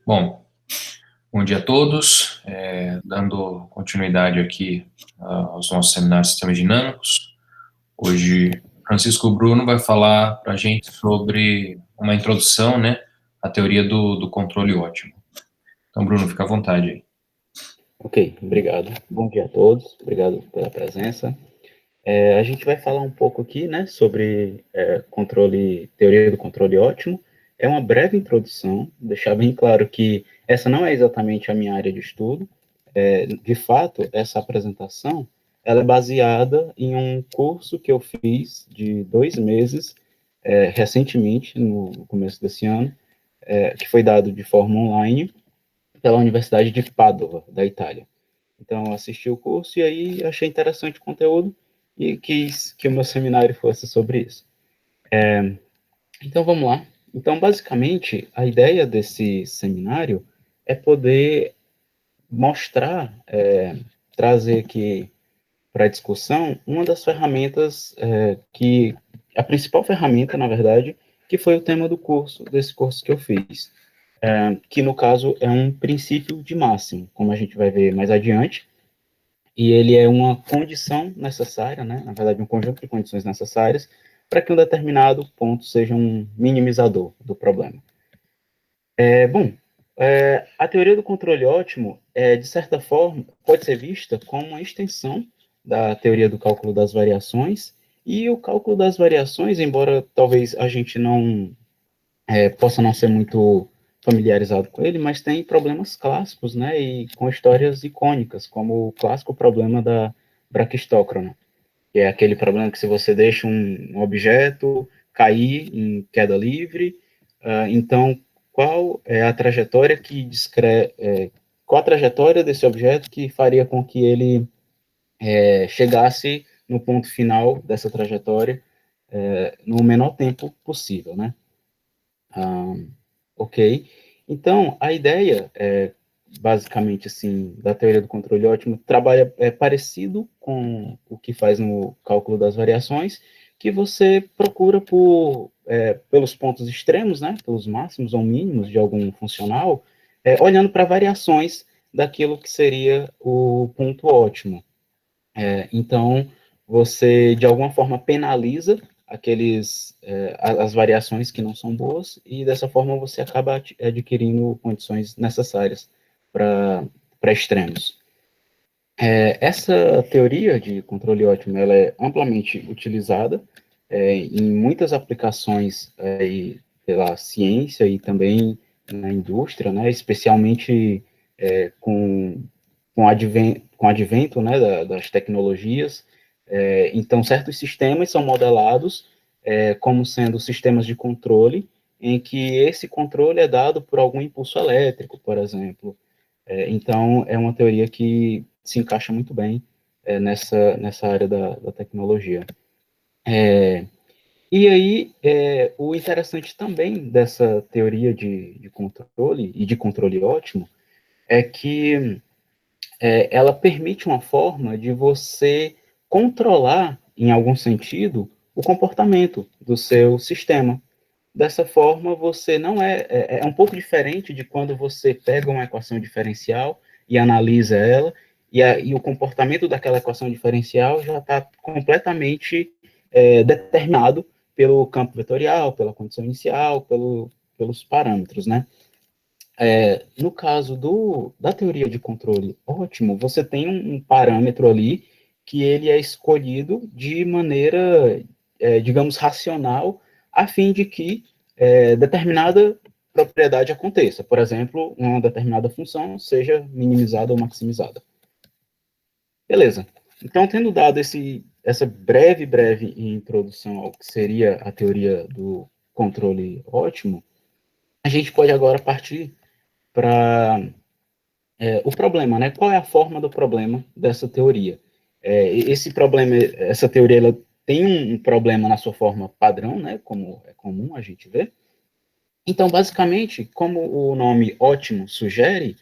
Bom, bom dia a todos. Dando continuidade aqui aos nossos seminários de sistemas dinâmicos. Hoje, Francisco Bruno vai falar para a gente sobre uma introdução, né, à teoria do controle ótimo. Então, Bruno, fica à vontade aí. Ok, obrigado. Bom dia a todos, obrigado pela presença. A gente vai falar um pouco aqui, né, sobre teoria do controle ótimo. É uma breve introdução, deixar bem claro que essa não é exatamente a minha área de estudo. De fato, essa apresentação, ela é baseada em um curso que eu fiz de 2 meses, recentemente, no começo desse ano, que foi dado de forma online pela Universidade de Padova, da Itália. Então, assisti o curso e aí achei interessante o conteúdo e quis que o meu seminário fosse sobre isso. Então, vamos lá. Então, basicamente, a ideia desse seminário é poder mostrar, trazer aqui para a discussão uma das ferramentas a principal ferramenta, na verdade, que foi o tema desse curso que eu fiz, que no caso é um princípio de máximo, como a gente vai ver mais adiante, e ele é uma condição necessária, né? Na verdade, um conjunto de condições necessárias para que um determinado ponto seja um minimizador do problema. Bom, a teoria do controle ótimo, de certa forma, pode ser vista como uma extensão da teoria do cálculo das variações, e o cálculo das variações, embora talvez a gente não possa não ser muito familiarizado com ele, mas tem problemas clássicos, né, e com histórias icônicas, como o clássico problema da braquistócrona, que é aquele problema que se você deixa um objeto cair em queda livre, então qual é a trajetória qual a trajetória desse objeto que faria com que ele chegasse no ponto final dessa trajetória no menor tempo possível, né? Ok. Então, a ideia, basicamente, assim, da teoria do controle ótimo, trabalha parecido com o que faz no cálculo das variações, que você procura pelos pontos extremos, né, pelos máximos ou mínimos de algum funcional, olhando para variações daquilo que seria o ponto ótimo. Então, você, de alguma forma, penaliza as variações que não são boas, e dessa forma você acaba adquirindo condições necessárias para extremos. Essa teoria de controle ótimo, ela é amplamente utilizada em muitas aplicações pela ciência e também na indústria, né, especialmente com o advento, né, das tecnologias. Então, certos sistemas são modelados como sendo sistemas de controle, em que esse controle é dado por algum impulso elétrico, por exemplo. Então, é uma teoria que se encaixa muito bem nessa área da tecnologia. E aí, o interessante também dessa teoria de controle, e de controle ótimo, é que ela permite uma forma de você controlar, em algum sentido, o comportamento do seu sistema. Dessa forma, você não é um pouco diferente de quando você pega uma equação diferencial e analisa ela, e o comportamento daquela equação diferencial já está completamente determinado pelo campo vetorial, pela condição inicial, pelos parâmetros, né? No caso da teoria de controle ótimo, você tem um parâmetro ali que ele é escolhido de maneira, digamos, racional, a fim de que determinada propriedade aconteça. Por exemplo, uma determinada função seja minimizada ou maximizada. Beleza. Então, tendo dado essa breve introdução ao que seria a teoria do controle ótimo, a gente pode agora partir para o problema, né? Qual é a forma do problema dessa teoria? Essa teoria, ela tem um problema na sua forma padrão, né? Como é comum a gente ver. Então, basicamente, como o nome ótimo sugere,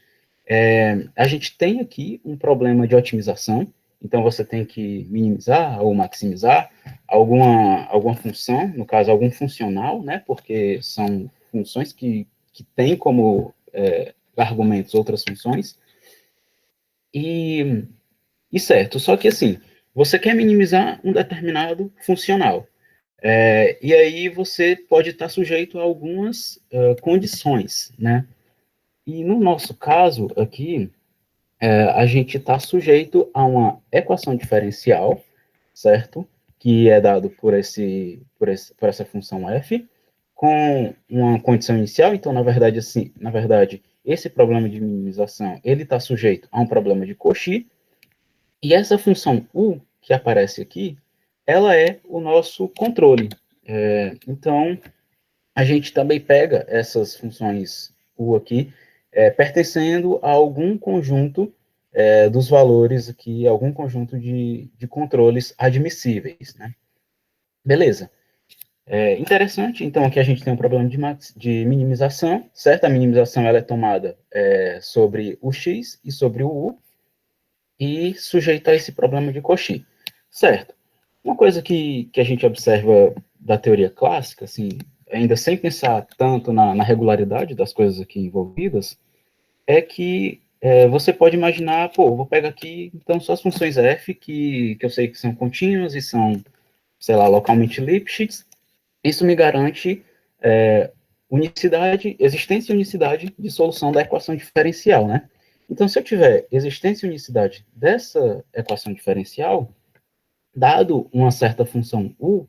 a gente tem aqui um problema de otimização. Então, você tem que minimizar ou maximizar alguma função, no caso, algum funcional, né? Porque são funções que têm como argumentos, outras funções, e certo, só que assim, você quer minimizar um determinado funcional, e aí você pode estar sujeito a algumas condições, né? E no nosso caso aqui, a gente está sujeito a uma equação diferencial, certo? Que é dado por essa função f, com uma condição inicial. Então, na verdade, assim, esse problema de minimização, ele está sujeito a um problema de Cauchy, e essa função u, que aparece aqui, ela é o nosso controle. Então, a gente também pega essas funções u aqui, pertencendo a algum conjunto dos valores aqui, algum conjunto de controles admissíveis, né? Beleza. Interessante, então, aqui a gente tem um problema de minimização, certo? A minimização ela é tomada sobre o x e sobre o u, e sujeita a esse problema de Cauchy, certo? Uma coisa que a gente observa da teoria clássica, assim, ainda sem pensar tanto na regularidade das coisas aqui envolvidas, é que você pode imaginar, pô, vou pegar aqui, então, só as funções f, que eu sei que são contínuas e são, sei lá, localmente Lipschitz. Isso me garante existência e unicidade de solução da equação diferencial, né? Então, se eu tiver existência e unicidade dessa equação diferencial, dado uma certa função u,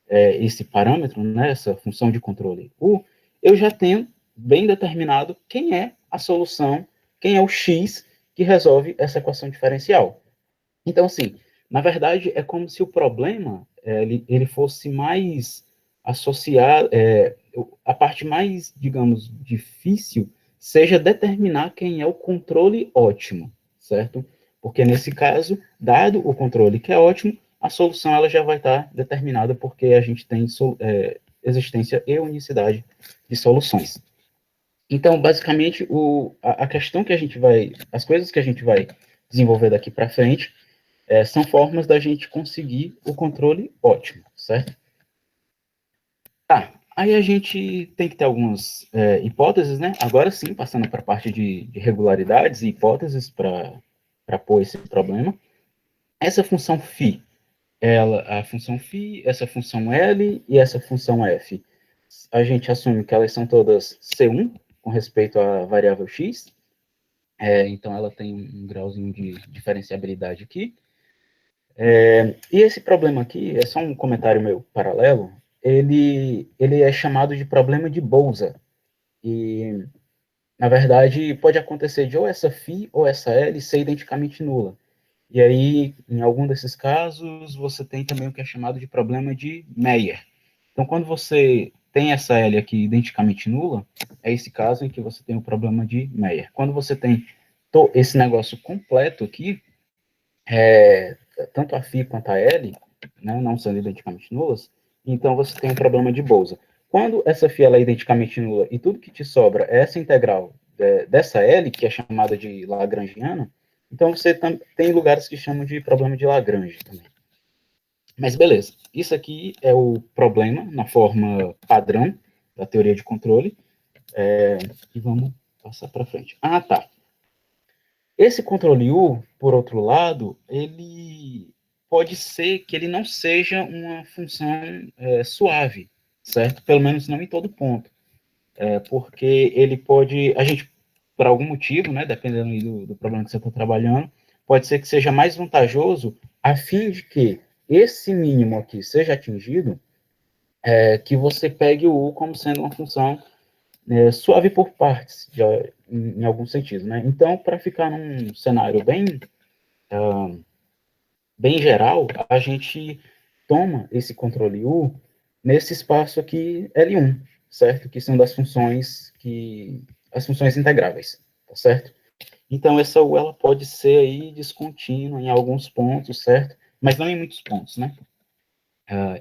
esse parâmetro, né, essa função de controle u, eu já tenho bem determinado quem é a solução, quem é o x que resolve essa equação diferencial. Então, assim, na verdade, é como se o problema ele fosse mais associado, a parte mais, digamos, difícil seja determinar quem é o controle ótimo, certo? Porque nesse caso, dado o controle que é ótimo, a solução ela já vai estar determinada porque a gente tem existência e unicidade de soluções. Então, basicamente, a questão que a gente vai, as coisas que a gente vai desenvolver daqui para frente são formas da gente conseguir o controle ótimo, certo? Tá, aí a gente tem que ter algumas hipóteses, né? Agora sim, passando para a parte de regularidades e hipóteses para pôr esse problema. Essa função φ, a função φ, essa função L e essa função f, a gente assume que elas são todas C1 com respeito à variável x, então ela tem um grauzinho de diferenciabilidade aqui. E esse problema aqui, é só um comentário meu paralelo, ele é chamado de problema de Bose. E, na verdade, pode acontecer de ou essa φ ou essa L ser identicamente nula. E aí, em algum desses casos, você tem também o que é chamado de problema de Meyer. Então, quando você tem essa L aqui identicamente nula, é esse caso em que você tem o problema de Meyer. Quando você tem esse negócio completo aqui, tanto a φ quanto a L, né, não sendo identicamente nulas, então você tem um problema de Bose. Quando essa φ ela é identicamente nula e tudo que te sobra é essa integral dessa L, que é chamada de Lagrangiana, então você tem lugares que chamam de problema de Lagrange também. Mas beleza, isso aqui é o problema na forma padrão da teoria de controle, e vamos passar para frente. Ah, tá. Esse controle U, por outro lado, ele pode ser que ele não seja uma função suave, certo? Pelo menos não em todo ponto. Porque ele pode, a gente, por algum motivo, né, dependendo do problema que você está trabalhando, pode ser que seja mais vantajoso a fim de que esse mínimo aqui seja atingido, que você pegue o U como sendo uma função suave por partes, em algum sentido, né? Então, para ficar num cenário bem geral, a gente toma esse controle U nesse espaço aqui L1, certo? Que são as funções integráveis, tá certo? Então, essa U ela pode ser aí descontínua em alguns pontos, certo? Mas não em muitos pontos, né?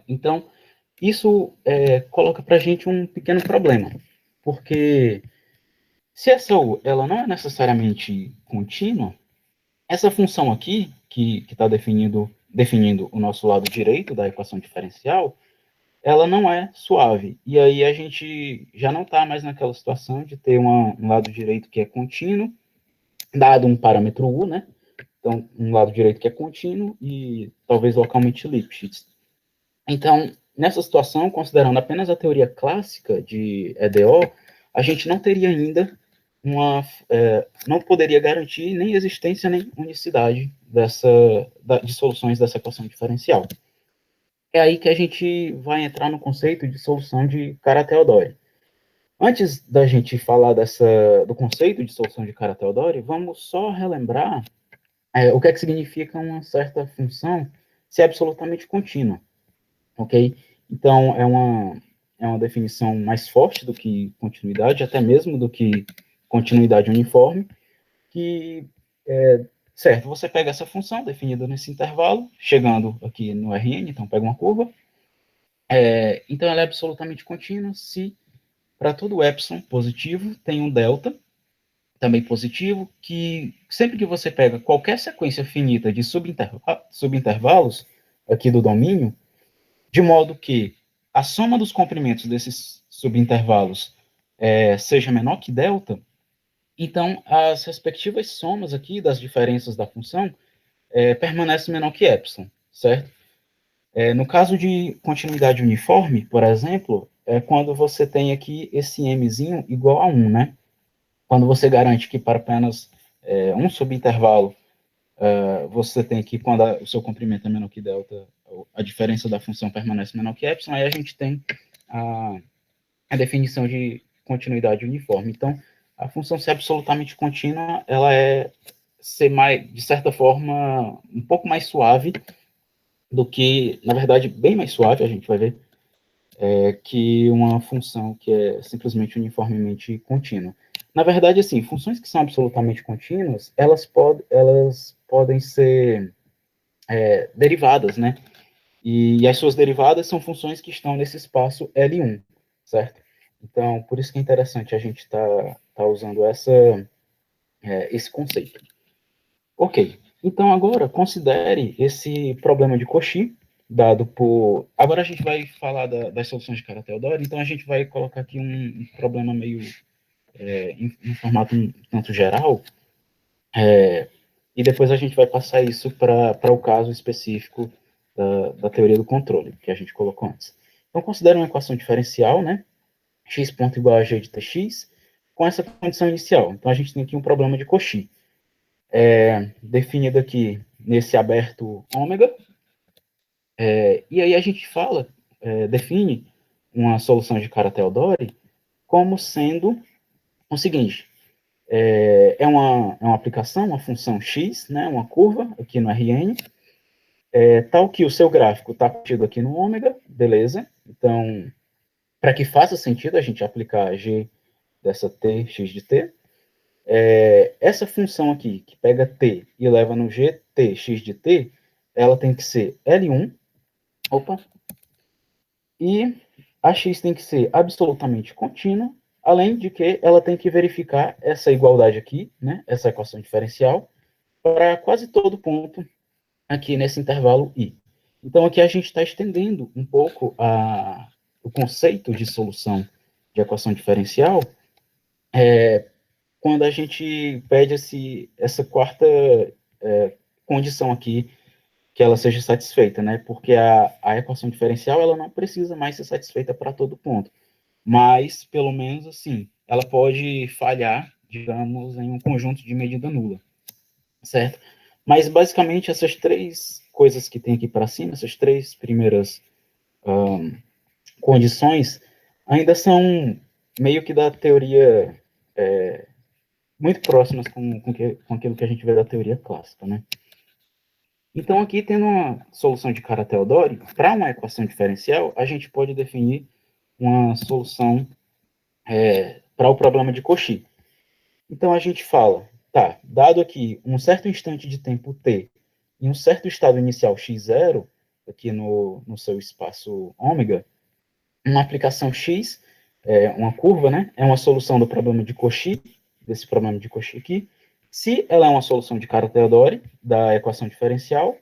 Então, isso coloca para a gente um pequeno problema, porque se essa U ela não é necessariamente contínua, essa função aqui, que está definindo o nosso lado direito da equação diferencial, ela não é suave. E aí a gente já não está mais naquela situação de ter um lado direito que é contínuo, dado um parâmetro U, né? Então, um lado direito que é contínuo e talvez localmente Lipschitz. Então, nessa situação, considerando apenas a teoria clássica de EDO, a gente não teria ainda não poderia garantir nem existência nem unicidade de soluções dessa equação diferencial. É aí que a gente vai entrar no conceito de solução de Kara-Teodori. Antes da gente falar do conceito de solução de Kara-Teodori, vamos só relembrar o que é que significa uma certa função ser absolutamente contínua, ok? Então, é uma definição mais forte do que continuidade, até mesmo do que continuidade uniforme, que, certo, você pega essa função definida nesse intervalo, chegando aqui no Rn, então pega uma curva, então ela é absolutamente contínua se para todo epsilon positivo tem um delta, também positivo, que sempre que você pega qualquer sequência finita de subintervalos aqui do domínio, de modo que a soma dos comprimentos desses subintervalos seja menor que delta, então as respectivas somas aqui das diferenças da função permanecem menor que epsilon, certo? No caso de continuidade uniforme, por exemplo, é quando você tem aqui esse mzinho igual a 1, né? Quando você garante que para apenas um subintervalo, você tem que, quando o seu comprimento é menor que delta, a diferença da função permanece menor que epsilon, aí a gente tem a definição de continuidade uniforme. Então, a função ser absolutamente contínua, ela ser mais, de certa forma, um pouco mais suave do que, na verdade, bem mais suave, a gente vai ver, que uma função que é simplesmente uniformemente contínua. Na verdade, assim, funções que são absolutamente contínuas, elas podem ser derivadas, né? E as suas derivadas são funções que estão nesse espaço L1, certo? Então, por isso que é interessante a gente tá usando esse conceito. Ok, então agora considere esse problema de Cauchy, dado por... Agora a gente vai falar das soluções de Kara-Teodori, então a gente vai colocar aqui um problema meio em formato um tanto geral, e depois a gente vai passar isso para o caso específico da teoria do controle, que a gente colocou antes. Então, considere uma equação diferencial, né? X ponto igual a g de tx, com essa condição inicial. Então, a gente tem aqui um problema de Cauchy, definido aqui nesse aberto ômega, e aí a gente define uma solução de Kara-Teodori como sendo o seguinte: uma aplicação, uma função x, né, uma curva aqui no Rn, tal que o seu gráfico está partido aqui no ômega, beleza? Então, para que faça sentido a gente aplicar g dessa t, x de t, essa função aqui, que pega t e leva no gt, x de t, ela tem que ser L1, e a x tem que ser absolutamente contínua, além de que ela tem que verificar essa igualdade aqui, né, essa equação diferencial, para quase todo ponto aqui nesse intervalo i. Então, aqui a gente está estendendo um pouco o conceito de solução de equação diferencial, quando a gente pede essa quarta condição aqui, que ela seja satisfeita, né? Porque a equação diferencial ela não precisa mais ser satisfeita para todo ponto, mas, pelo menos, assim, ela pode falhar, digamos, em um conjunto de medida nula, certo? Mas, basicamente, essas três coisas que tem aqui para cima, essas três primeiras condições, ainda são meio que da teoria muito próximas com aquilo que a gente vê da teoria clássica, né? Então, aqui, tendo uma solução de Kara-Teodori, para uma equação diferencial, a gente pode definir uma solução para o problema de Cauchy. Então, a gente fala, tá, dado aqui um certo instante de tempo t e um certo estado inicial x0, aqui no seu espaço ômega, uma aplicação x, uma curva, né, é uma solução do problema de Cauchy, desse problema de Cauchy aqui, se ela é uma solução de Kara-Teodori, da equação diferencial,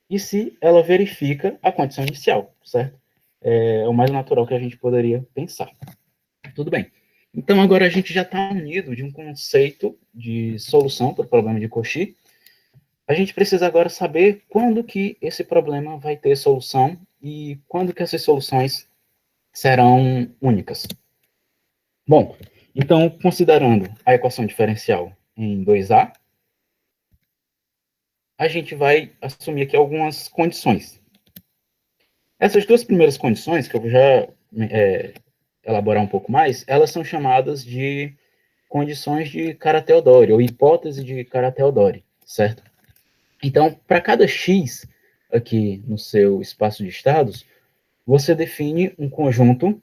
e se ela verifica a condição inicial, certo? é o mais natural que a gente poderia pensar. Tudo bem. Então, agora a gente já está unido de um conceito de solução para o problema de Cauchy. A gente precisa agora saber quando que esse problema vai ter solução e quando que essas soluções serão únicas. Bom, então, considerando a equação diferencial em 2A, a gente vai assumir aqui algumas condições. Essas duas primeiras condições, que eu vou já elaborar um pouco mais, elas são chamadas de condições de Kara-Teodori, ou hipótese de Kara-Teodori, certo? Então, para cada x aqui no seu espaço de estados, você define um conjunto,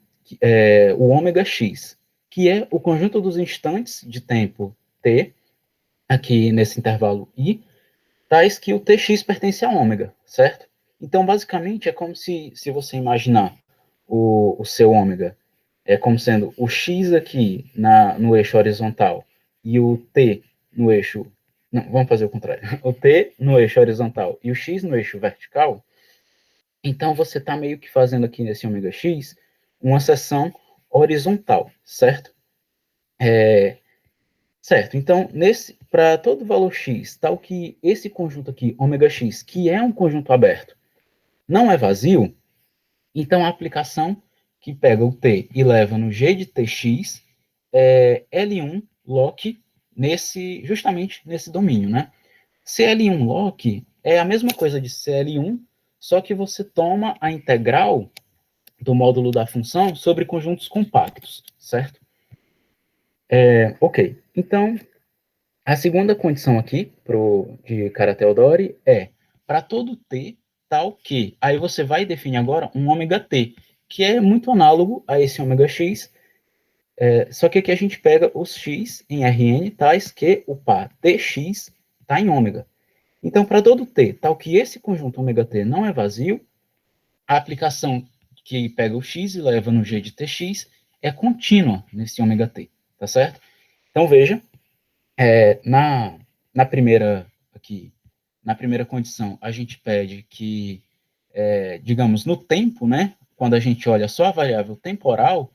o ômega x, que é o conjunto dos instantes de tempo t, aqui nesse intervalo i, tais que o tx pertence a ômega, certo? Então, basicamente, é como se você imaginar o seu ômega é como sendo o x aqui no eixo horizontal e o t no eixo... Não, vamos fazer o contrário. O t no eixo horizontal e o x no eixo vertical. Então, você está meio que fazendo aqui nesse ômega x uma seção horizontal, certo? Certo, então, para todo valor x, tal que esse conjunto aqui, ômega x, que é um conjunto aberto, não é vazio, então a aplicação que pega o t e leva no g de tx é L1 loc justamente nesse domínio, né? CL1 loc é a mesma coisa de CL1, só que você toma a integral do módulo da função sobre conjuntos compactos, certo? Ok, então a segunda condição aqui de Kara-Teodori é para todo t tal que, aí você vai definir agora um ômega t, que é muito análogo a esse ômega x, só que aqui a gente pega os x em Rn tais que o par tx está em ômega. Então, para todo t tal que esse conjunto ômega t não é vazio, a aplicação que pega o x e leva no g de tx é contínua nesse ômega t, tá certo? Então, veja, na, na primeira aqui, na primeira condição, a gente pede que, digamos, no tempo, né, quando a gente olha só a variável temporal,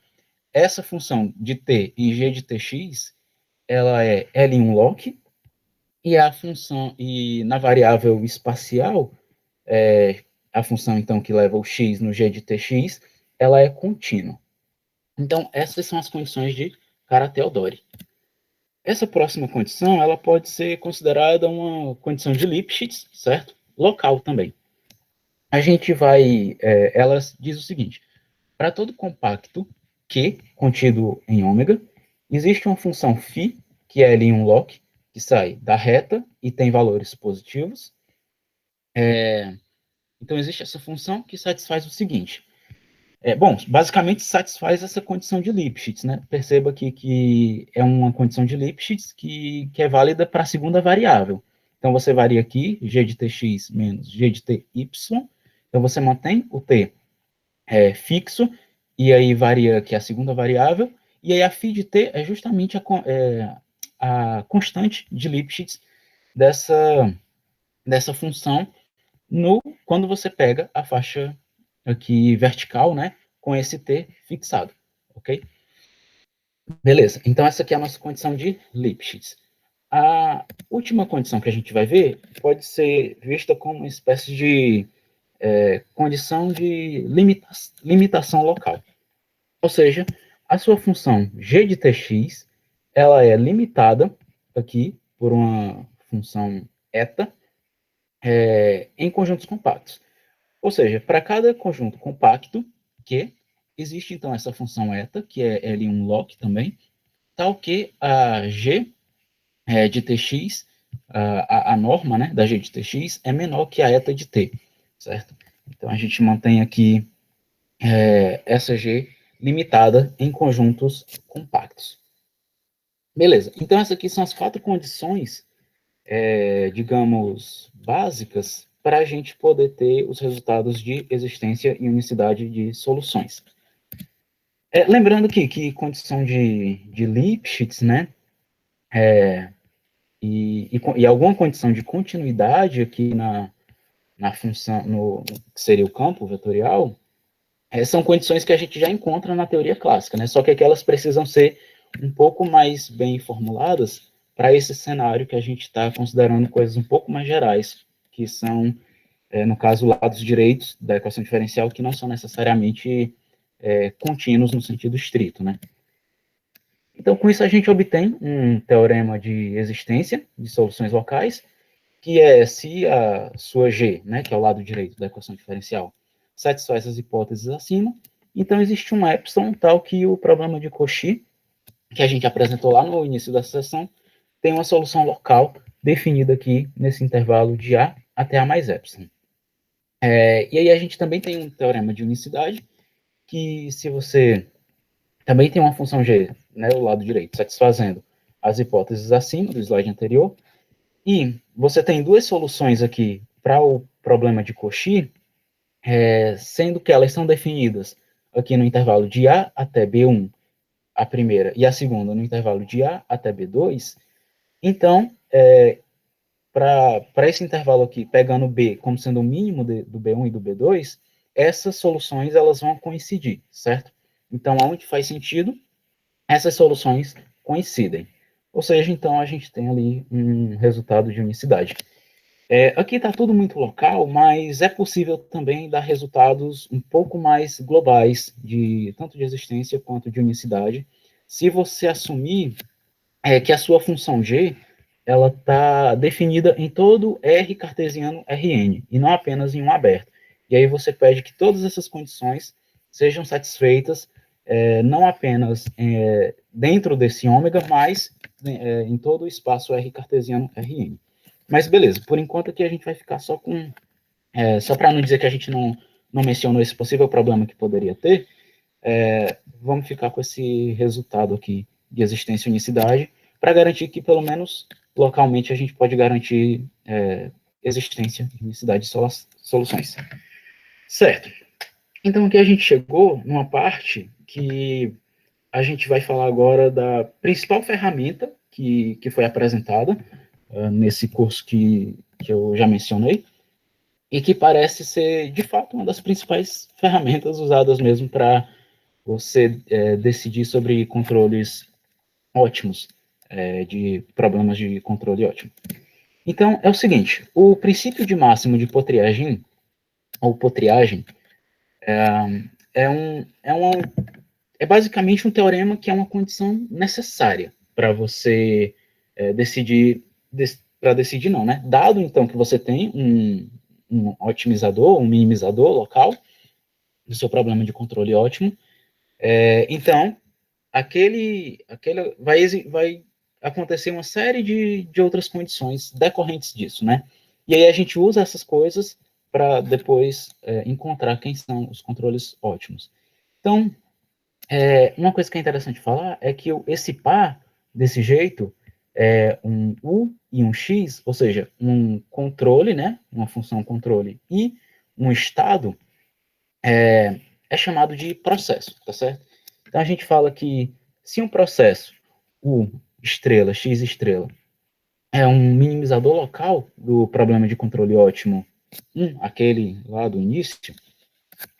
essa função de t em g de tx, ela é L1 loc, e a função, e na variável espacial, a função, então, que leva o x no g de tx, ela é contínua. Então, essas são as condições de Kara-Teodori. Essa próxima condição, ela pode ser considerada uma condição de Lipschitz, certo? Local também. A gente vai, ela diz o seguinte, para todo compacto Q contido em ômega, existe uma função φ, que é L1 loc, que sai da reta e tem valores positivos. Então, existe essa função que satisfaz o seguinte. Bom, basicamente satisfaz essa condição de Lipschitz, né? Perceba aqui que é uma condição de Lipschitz que é válida para a segunda variável. Então, você varia aqui, g de tx menos g de ty. Então, você mantém o t fixo, e aí varia aqui a segunda variável, e aí a φ de t é justamente a constante de Lipschitz dessa função quando você pega a faixa aqui vertical, né, com esse t fixado, ok? Beleza, então essa aqui é a nossa condição de Lipschitz. A última condição que a gente vai ver pode ser vista como uma espécie de condição de limitação local. Ou seja, a sua função g de tx, ela é limitada aqui por uma função eta em conjuntos compactos. Ou seja, para cada conjunto compacto Q, existe então essa função eta, que é L1 loc também, tal que a G de Tx, a norma, né, da G de Tx é menor que a eta de T, certo? Então a gente mantém aqui essa G limitada em conjuntos compactos. Beleza, então essas aqui são as 4 condições, digamos, básicas para a gente poder ter os resultados de existência e unicidade de soluções. Lembrando que condição de Lipschitz, né, e alguma condição de continuidade aqui na função, que seria o campo vetorial, são condições que a gente já encontra na teoria clássica, né? Só que aqui elas precisam ser um pouco mais bem formuladas para esse cenário que a gente está considerando coisas um pouco mais gerais, que são, no caso, lados direitos da equação diferencial, que não são necessariamente contínuos no sentido estrito, né? Então, com isso, a gente obtém um teorema de existência de soluções locais, que é se a sua G, né, que é o lado direito da equação diferencial, satisfaz as hipóteses acima, então existe um epsilon tal que o problema de Cauchy, que a gente apresentou lá no início da sessão, tem uma solução local definida aqui nesse intervalo de A até A mais epsilon. E aí a gente também tem um teorema de unicidade, que se você também tem uma função G, né, o lado direito, satisfazendo as hipóteses acima do slide anterior, e você tem duas soluções aqui para o problema de Cauchy, sendo que elas são definidas aqui no intervalo de A até B1, a primeira, e a segunda no intervalo de A até B2. Então, para esse intervalo aqui, pegando B como sendo o mínimo do B1 e do B2, essas soluções elas vão coincidir, certo? Então, aonde faz sentido, essas soluções coincidem. Ou seja, então a gente tem ali um resultado de unicidade. Aqui está tudo muito local, mas é possível também dar resultados um pouco mais globais, tanto de existência quanto de unicidade, se você assumir que a sua função G ela está definida em todo R cartesiano Rn, e não apenas em um aberto. E aí você pede que todas essas condições sejam satisfeitas, não apenas dentro desse ômega, mas em todo o espaço R cartesiano Rn. Mas beleza, por enquanto aqui a gente vai ficar só com... só para não dizer que a gente não mencionou esse possível problema que poderia ter, vamos ficar com esse resultado aqui de existência e unicidade, para garantir que, pelo menos localmente, a gente pode garantir existência e unicidade de soluções. Certo. Então, aqui a gente chegou numa parte que a gente vai falar agora da principal ferramenta que foi apresentada nesse curso que eu já mencionei, e que parece ser, de fato, uma das principais ferramentas usadas mesmo para você decidir sobre controles ótimos, de problemas de controle ótimo. Então, é o seguinte, o princípio de máximo de Potriagin, ou Potriagem, é basicamente um teorema que é uma condição necessária para você decidir, para decidir não, né? Dado, então, que você tem um otimizador, um minimizador local do seu problema de controle ótimo, então, vai acontecer uma série de outras condições decorrentes disso, né? E aí a gente usa essas coisas para depois encontrar quem são os controles ótimos. Então, uma coisa que é interessante falar é que esse par, desse jeito, é um U e um X, ou seja, um controle, né? Uma função controle e um estado, é chamado de processo, tá certo? Então a gente fala que se um processo U estrela, X estrela, é um minimizador local do problema de controle ótimo, aquele lá do início,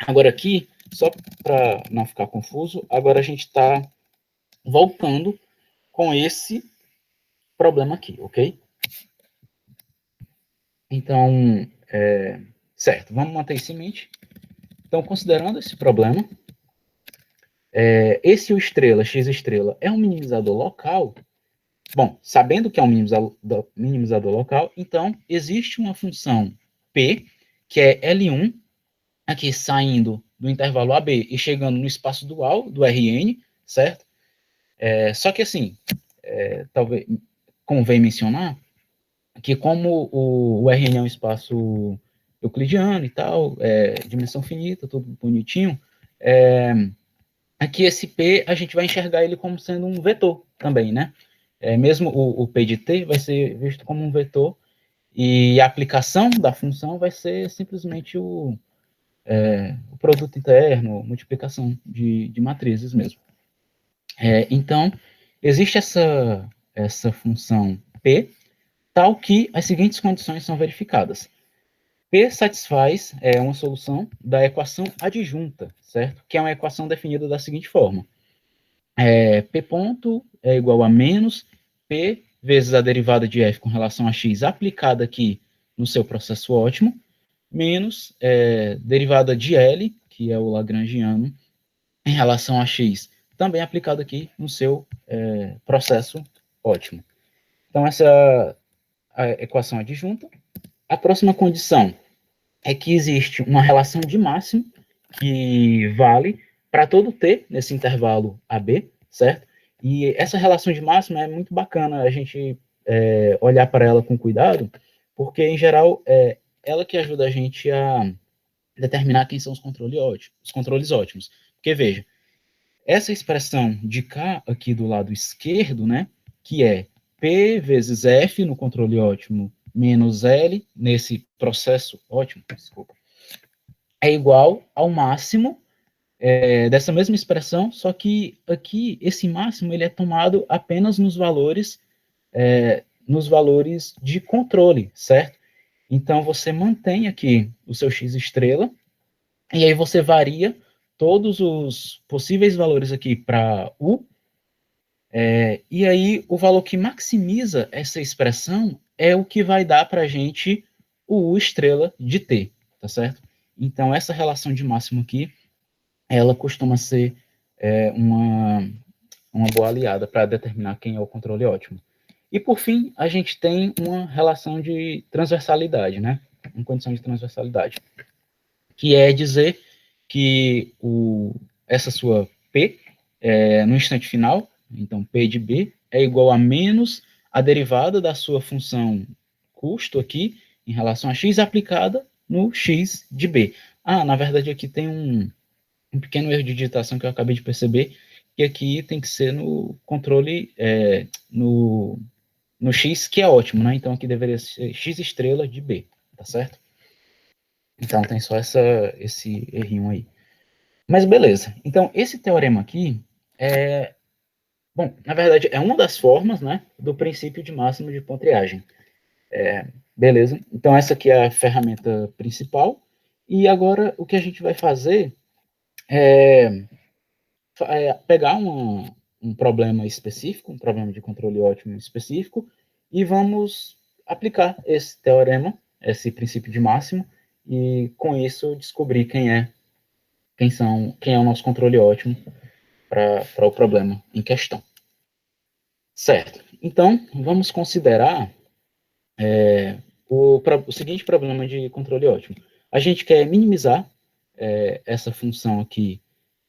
agora aqui, só para não ficar confuso, agora a gente está voltando com esse problema aqui, ok? Então, certo, vamos manter isso em mente. Então, considerando esse problema, esse U estrela, X estrela, é um minimizador local. Bom, sabendo que é um minimizador local, então existe uma função P, que é L1, aqui saindo do intervalo AB e chegando no espaço dual do Rn, certo? Só que assim, talvez convém mencionar que como o Rn é um espaço euclidiano e tal, dimensão finita, tudo bonitinho, aqui esse P a gente vai enxergar ele como sendo um vetor também, né? Mesmo o P de t vai ser visto como um vetor, e a aplicação da função vai ser simplesmente o produto interno, multiplicação de matrizes mesmo. Então, existe essa função P, tal que as seguintes condições são verificadas. P satisfaz uma solução da equação adjunta, certo? Que é uma equação definida da seguinte forma. P ponto é igual a menos P vezes a derivada de f com relação a x aplicada aqui no seu processo ótimo, menos derivada de L, que é o lagrangiano, em relação a x, também aplicado aqui no seu processo ótimo. Então, essa é a equação adjunta. A próxima condição é que existe uma relação de máximo que vale para todo t nesse intervalo AB, certo? E essa relação de máximo é muito bacana a gente olhar para ela com cuidado, porque, em geral, é ela que ajuda a gente a determinar quem são os controles ótimos. Porque, veja, essa expressão de K aqui do lado esquerdo, né, que é P vezes F no controle ótimo menos L nesse processo ótimo, desculpa, é igual ao máximo dessa mesma expressão, só que aqui esse máximo ele é tomado apenas nos valores de controle, certo? Então você mantém aqui o seu x estrela e aí você varia todos os possíveis valores aqui para u, e aí o valor que maximiza essa expressão é o que vai dar para a gente o u estrela de t, tá certo? Então essa relação de máximo aqui, ela costuma ser uma boa aliada para determinar quem é o controle ótimo. E por fim, a gente tem uma relação de transversalidade, né? Uma condição de transversalidade, que é dizer que essa sua P, no instante final, então P de B, é igual a menos a derivada da sua função custo aqui, em relação a x, aplicada no x de B. Na verdade, aqui tem um pequeno erro de digitação que eu acabei de perceber, que aqui tem que ser no controle, no x, que é ótimo, né? Então, aqui deveria ser x estrela de B, tá certo? Então, tem só esse errinho aí. Mas beleza. Então, esse teorema aqui bom, na verdade, é uma das formas, né, do princípio de máximo de Pontryagin. Beleza? Então, essa aqui é a ferramenta principal. E agora, o que a gente vai fazer é pegar um problema específico, um problema de controle ótimo específico, e vamos aplicar esse teorema, esse princípio de máximo, e com isso descobrir quem é o nosso controle ótimo para o problema em questão. Certo. Então, vamos considerar o seguinte problema de controle ótimo. A gente quer minimizar essa função aqui,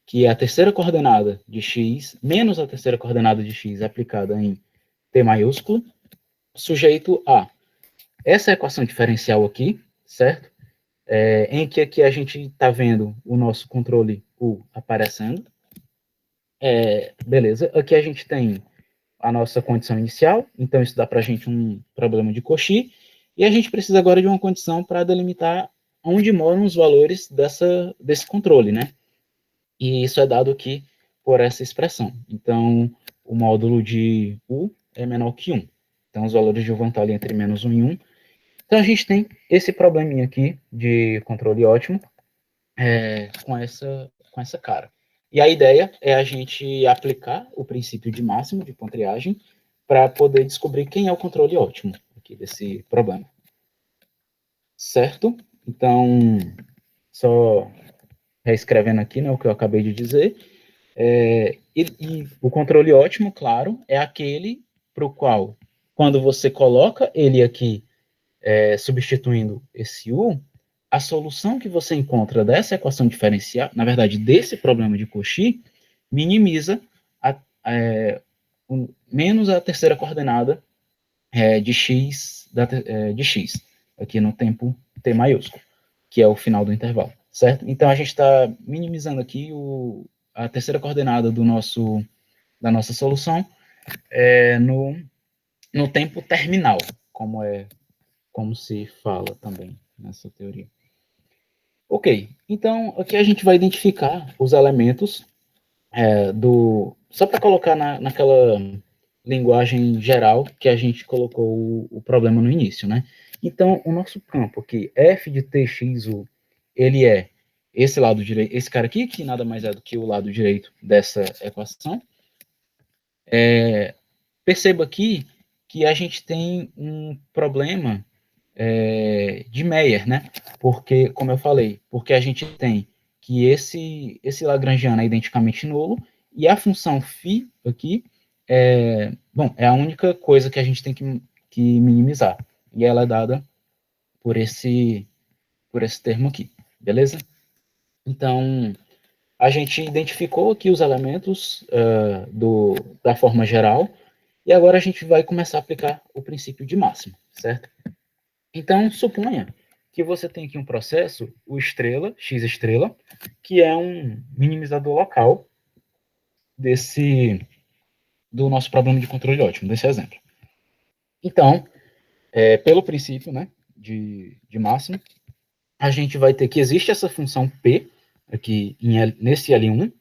que é a terceira coordenada de x, menos a terceira coordenada de x aplicada em t maiúsculo, sujeito a essa equação diferencial aqui, certo? Em que aqui a gente está vendo o nosso controle U aparecendo. Beleza. Aqui a gente tem a nossa condição inicial, então isso dá para a gente um problema de Cauchy, e a gente precisa agora de uma condição para delimitar onde moram os valores desse controle, né? E isso é dado aqui por essa expressão. Então, o módulo de U é menor que 1. Então, os valores de U vão estar ali entre menos 1 e 1. Então, a gente tem esse probleminha aqui de controle ótimo com essa cara. E a ideia é a gente aplicar o princípio de máximo de Pontryagin para poder descobrir quem é o controle ótimo aqui desse problema. Certo? Então, só reescrevendo aqui, né, o que eu acabei de dizer. E o controle ótimo, claro, é aquele para o qual, quando você coloca ele aqui, substituindo esse U, a solução que você encontra dessa equação diferencial, na verdade, desse problema de Cauchy, minimiza menos a terceira coordenada de x, de x, aqui no tempo t maiúsculo, que é o final do intervalo, certo? Então, a gente está minimizando aqui a terceira coordenada da nossa solução no tempo terminal, como se fala também nessa teoria. Ok, então aqui a gente vai identificar os elementos só para colocar naquela linguagem geral que a gente colocou o problema no início, né? Então, o nosso campo aqui, f de txu, ele é esse lado direito, esse cara aqui, que nada mais é do que o lado direito dessa equação. Perceba aqui que a gente tem um problema de Meyer, né? Porque, como eu falei, porque a gente tem que esse lagrangiano é identicamente nulo e a função φ aqui é a única coisa que a gente tem que minimizar. E ela é dada por esse termo aqui, beleza? Então, a gente identificou aqui os elementos da forma geral e agora a gente vai começar a aplicar o princípio de máximo, certo? Então, suponha que você tem aqui um processo, o estrela, x estrela, que é um minimizador local do nosso problema de controle ótimo, desse exemplo. Então, pelo princípio, né, de máximo, a gente vai ter que existe essa função P, aqui nesse L1,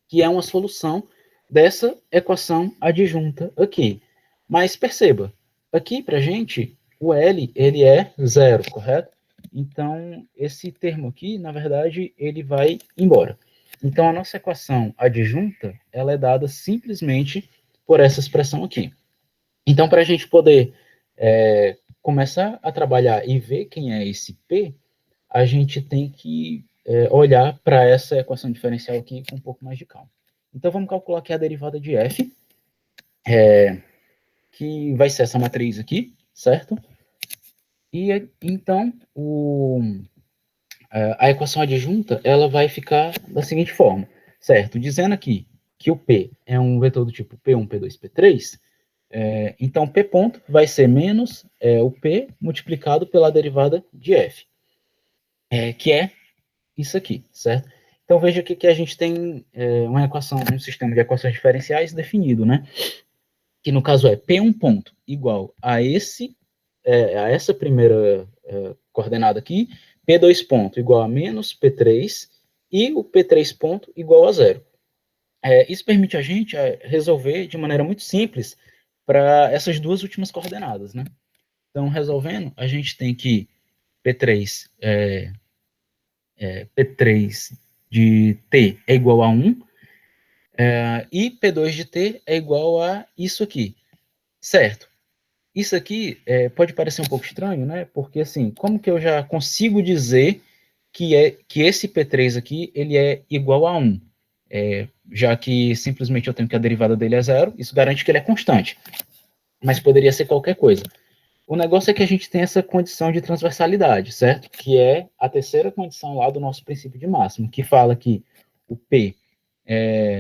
que é uma solução dessa equação adjunta aqui. Mas perceba, aqui para a gente, o L ele é zero, correto? Então, esse termo aqui, na verdade, ele vai embora. Então, a nossa equação adjunta, ela é dada simplesmente por essa expressão aqui. Então, para a gente poder começar a trabalhar e ver quem é esse P, a gente tem que olhar para essa equação diferencial aqui com um pouco mais de calma. Então, vamos calcular aqui a derivada de f, que vai ser essa matriz aqui, certo? E então, a equação adjunta, ela vai ficar da seguinte forma, certo? Dizendo aqui que o P é um vetor do tipo P1, P2, P3, então P ponto vai ser menos o P multiplicado pela derivada de f, que é isso aqui, certo? Então veja aqui que a gente tem uma equação, um sistema de equações diferenciais definido, né? Que no caso é P1 ponto igual a essa primeira coordenada aqui, P2 ponto igual a menos P3 e o P3 ponto igual a zero. Isso permite a gente resolver de maneira muito simples para essas duas últimas coordenadas, né? Então, resolvendo, a gente tem que P3 P3 de t é igual a 1, e P2 de t é igual a isso aqui, certo? Isso aqui pode parecer um pouco estranho, né? Porque, assim, como que eu já consigo dizer que esse P3 aqui, ele é igual a 1? Já que simplesmente eu tenho que a derivada dele é zero, isso garante que ele é constante. Mas poderia ser qualquer coisa. O negócio é que a gente tem essa condição de transversalidade, certo? Que é a terceira condição lá do nosso princípio de máximo, que fala que o P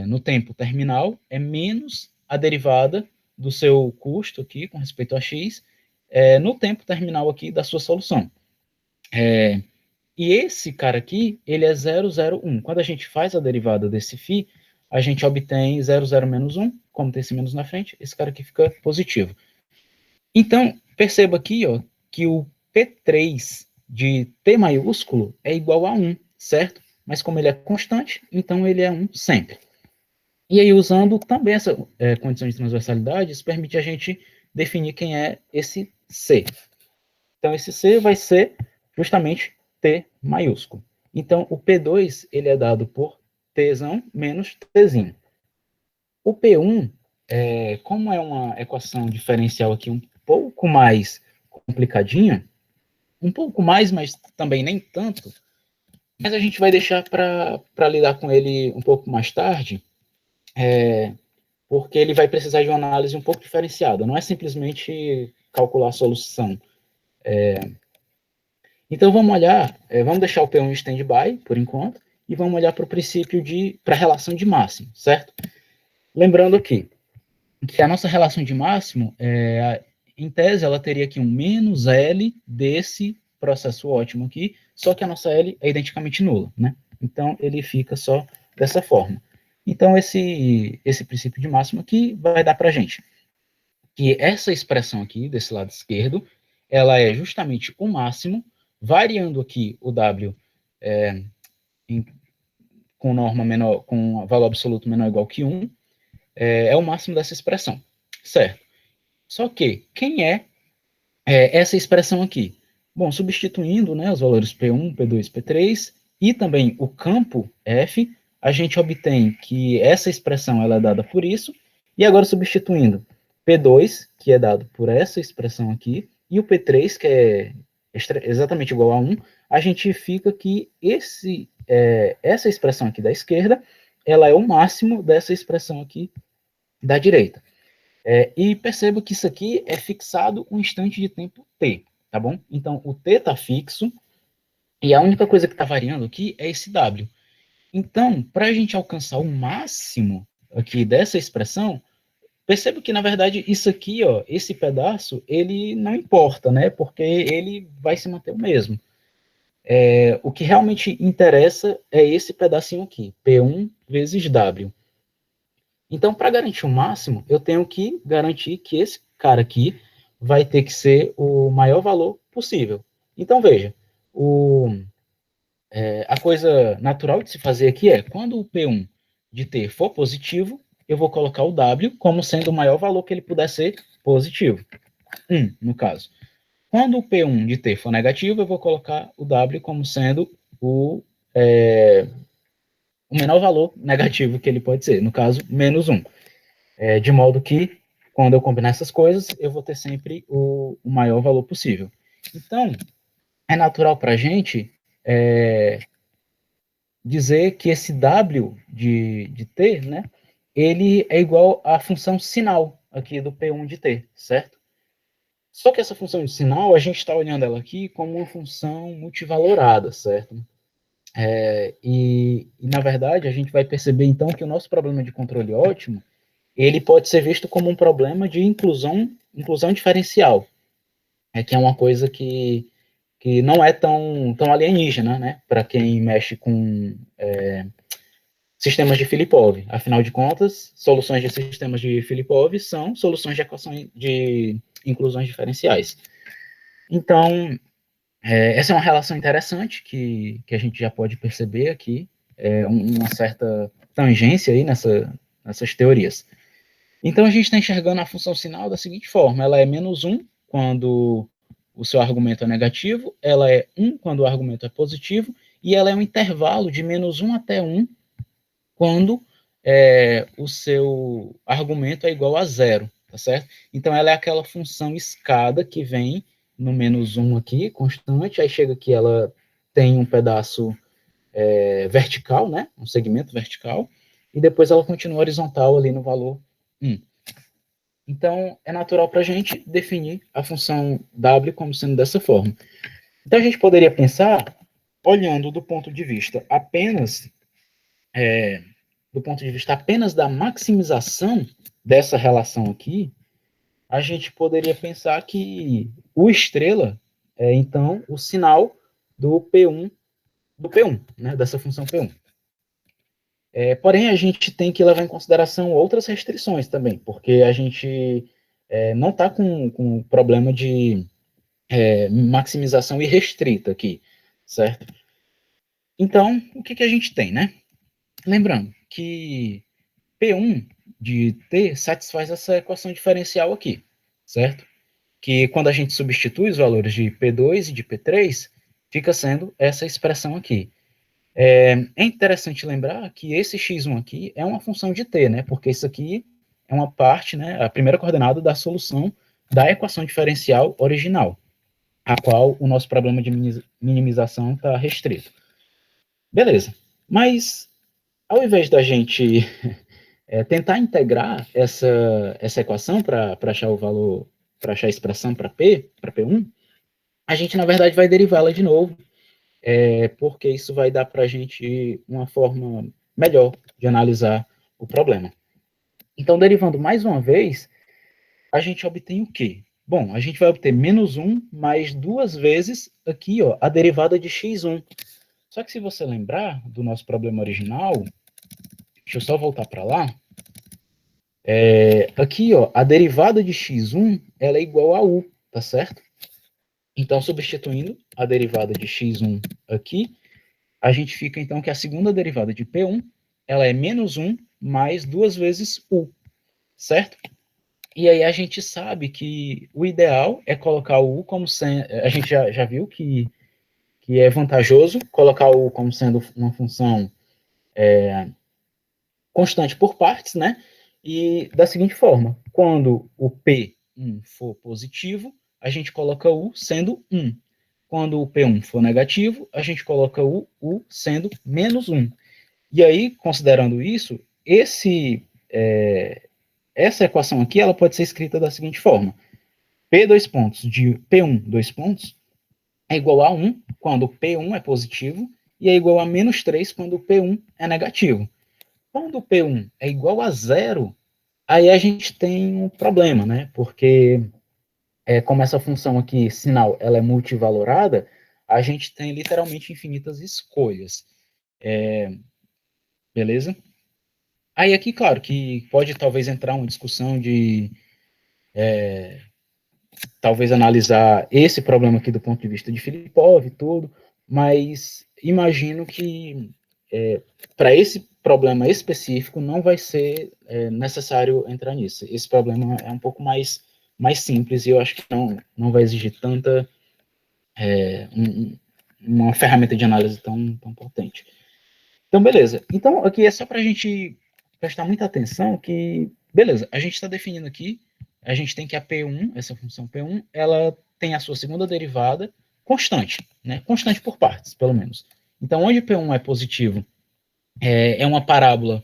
no tempo terminal é menos a derivada do seu custo aqui com respeito a x no tempo terminal aqui da sua solução. E esse cara aqui, ele é 0,01. Quando a gente faz a derivada desse φ, a gente obtém 0,0 menos 1, como tem esse menos na frente, esse cara aqui fica positivo. Então, perceba aqui ó, que o P3 de T maiúsculo é igual a 1, certo? Mas como ele é constante, então ele é 1 sempre. E aí, usando também essa condição de transversalidade, isso permite a gente definir quem é esse C. Então, esse C vai ser justamente T maiúsculo. Então, o P2 ele é dado por Tzão menos Tzinho. O P1, como é uma equação diferencial aqui um pouco mais complicadinha, um pouco mais, mas também nem tanto, mas a gente vai deixar para lidar com ele um pouco mais tarde, porque ele vai precisar de uma análise um pouco diferenciada, não é simplesmente calcular a solução. Então vamos olhar, vamos deixar o P1 em stand-by, por enquanto, e vamos olhar para o princípio para a relação de máximo, certo? Lembrando aqui, que a nossa relação de máximo, em tese, ela teria aqui um menos L desse processo ótimo aqui, só que a nossa L é identicamente nula, né? Então, ele fica só dessa forma. Então, esse princípio de máximo aqui vai dar para a gente que essa expressão aqui, desse lado esquerdo, ela é justamente o máximo, variando aqui o W com norma menor, com valor absoluto menor ou igual que 1, é o máximo dessa expressão, certo? Só que, quem é essa expressão aqui. Bom, substituindo, né, os valores P1, P2, P3 e também o campo F, a gente obtém que essa expressão ela é dada por isso, e agora substituindo P2, que é dado por essa expressão aqui, e o P3, que é exatamente igual a 1, a gente fica que essa expressão aqui da esquerda, ela é o máximo dessa expressão aqui da direita. E perceba que isso aqui é fixado um instante de tempo t, tá bom? Então, o t está fixo, e a única coisa que está variando aqui é esse w. Então, para a gente alcançar o máximo aqui dessa expressão, perceba que, na verdade, isso aqui, ó, esse pedaço, ele não importa, né? Porque ele vai se manter o mesmo. O que realmente interessa é esse pedacinho aqui, P1 vezes W. Então, para garantir o máximo, eu tenho que garantir que esse cara aqui vai ter que ser o maior valor possível. Então, veja, a coisa natural de se fazer aqui é, quando o P1 de T for positivo, eu vou colocar o W como sendo o maior valor que ele puder ser positivo. 1, no caso. Quando o P1 de T for negativo, eu vou colocar o W como sendo o menor valor negativo que ele pode ser, no caso, menos 1. De modo que, quando eu combinar essas coisas, eu vou ter sempre o maior valor possível. Então, é natural para a gente dizer que esse W de T, né, ele é igual à função sinal aqui do P1 de T, certo? Só que essa função de sinal, a gente está olhando ela aqui como uma função multivalorada, certo? Na verdade, a gente vai perceber, então, que o nosso problema de controle ótimo, ele pode ser visto como um problema de inclusão diferencial, que é uma coisa que não é tão alienígena, né, para quem mexe com sistemas de Filipov. Afinal de contas, soluções de sistemas de Filipov são soluções de equações de inclusões diferenciais. Então, essa é uma relação interessante que a gente já pode perceber aqui, uma certa tangência aí nessas teorias. Então, a gente está enxergando a função sinal da seguinte forma: ela é menos 1 quando o seu argumento é negativo, ela é 1 quando o argumento é positivo, e ela é um intervalo de menos 1 até 1 quando o seu argumento é igual a zero, tá certo? Então, ela é aquela função escada que vem no menos 1 aqui, constante, aí chega aqui, ela tem um pedaço vertical, né? Um segmento vertical, e depois ela continua horizontal ali no valor 1. Então, é natural para a gente definir a função w como sendo dessa forma. Então, a gente poderia pensar, olhando do ponto de vista apenas da maximização dessa relação aqui, a gente poderia pensar que o estrela é, então, o sinal do P1, né, dessa função P1. Porém, a gente tem que levar em consideração outras restrições também, porque a gente não está com problema de maximização irrestrita aqui, certo? Então, o que a gente tem, né? Lembrando que P1 de T satisfaz essa equação diferencial aqui, certo? Que quando a gente substitui os valores de P2 e de P3, fica sendo essa expressão aqui. É interessante lembrar que esse x1 aqui é uma função de t, né? Porque isso aqui é uma parte, né? A primeira coordenada da solução da equação diferencial original, a qual o nosso problema de minimização está restrito. Beleza. Mas, ao invés da gente tentar integrar essa equação para achar o valor, para achar a expressão para P1, a gente, na verdade, vai derivá-la de novo, porque isso vai dar para a gente uma forma melhor de analisar o problema. Então, derivando mais uma vez, a gente obtém o quê? Bom, a gente vai obter menos 1 mais duas vezes aqui, ó, a derivada de x1. Só que se você lembrar do nosso problema original, deixa eu só voltar para lá, aqui, ó, a derivada de x1 ela é igual a u, tá certo? Então, substituindo a derivada de x1 aqui, a gente fica, então, que a segunda derivada de P1, ela é menos 1 mais duas vezes U, certo? E aí a gente sabe que o ideal é colocar o U como sendo... A gente já viu que é vantajoso colocar o U como sendo uma função constante por partes, né? E da seguinte forma, quando o P1 for positivo, a gente coloca U sendo 1. Quando o P1 for negativo, a gente coloca o U sendo menos 1. E aí, considerando isso, essa equação aqui ela pode ser escrita da seguinte forma. P dois pontos de P1 dois pontos é igual a 1 quando o P1 é positivo e é igual a menos 3 quando o P1 é negativo. Quando o P1 é igual a zero, aí a gente tem um problema, né? Porque como essa função aqui, sinal, ela é multivalorada, a gente tem literalmente infinitas escolhas. Beleza? Aí aqui, claro, que pode talvez entrar uma discussão de talvez analisar esse problema aqui do ponto de vista de Filipov e tudo, mas imagino que para esse problema específico não vai ser necessário entrar nisso. Esse problema é um pouco mais simples e eu acho que não vai exigir tanta uma ferramenta de análise tão potente. Então, beleza. Então, aqui é só para a gente prestar muita atenção que, beleza, a gente está definindo aqui, a gente tem que a P1, essa função P1, ela tem a sua segunda derivada constante, né? Constante por partes, pelo menos. Então, onde P1 é positivo, é uma parábola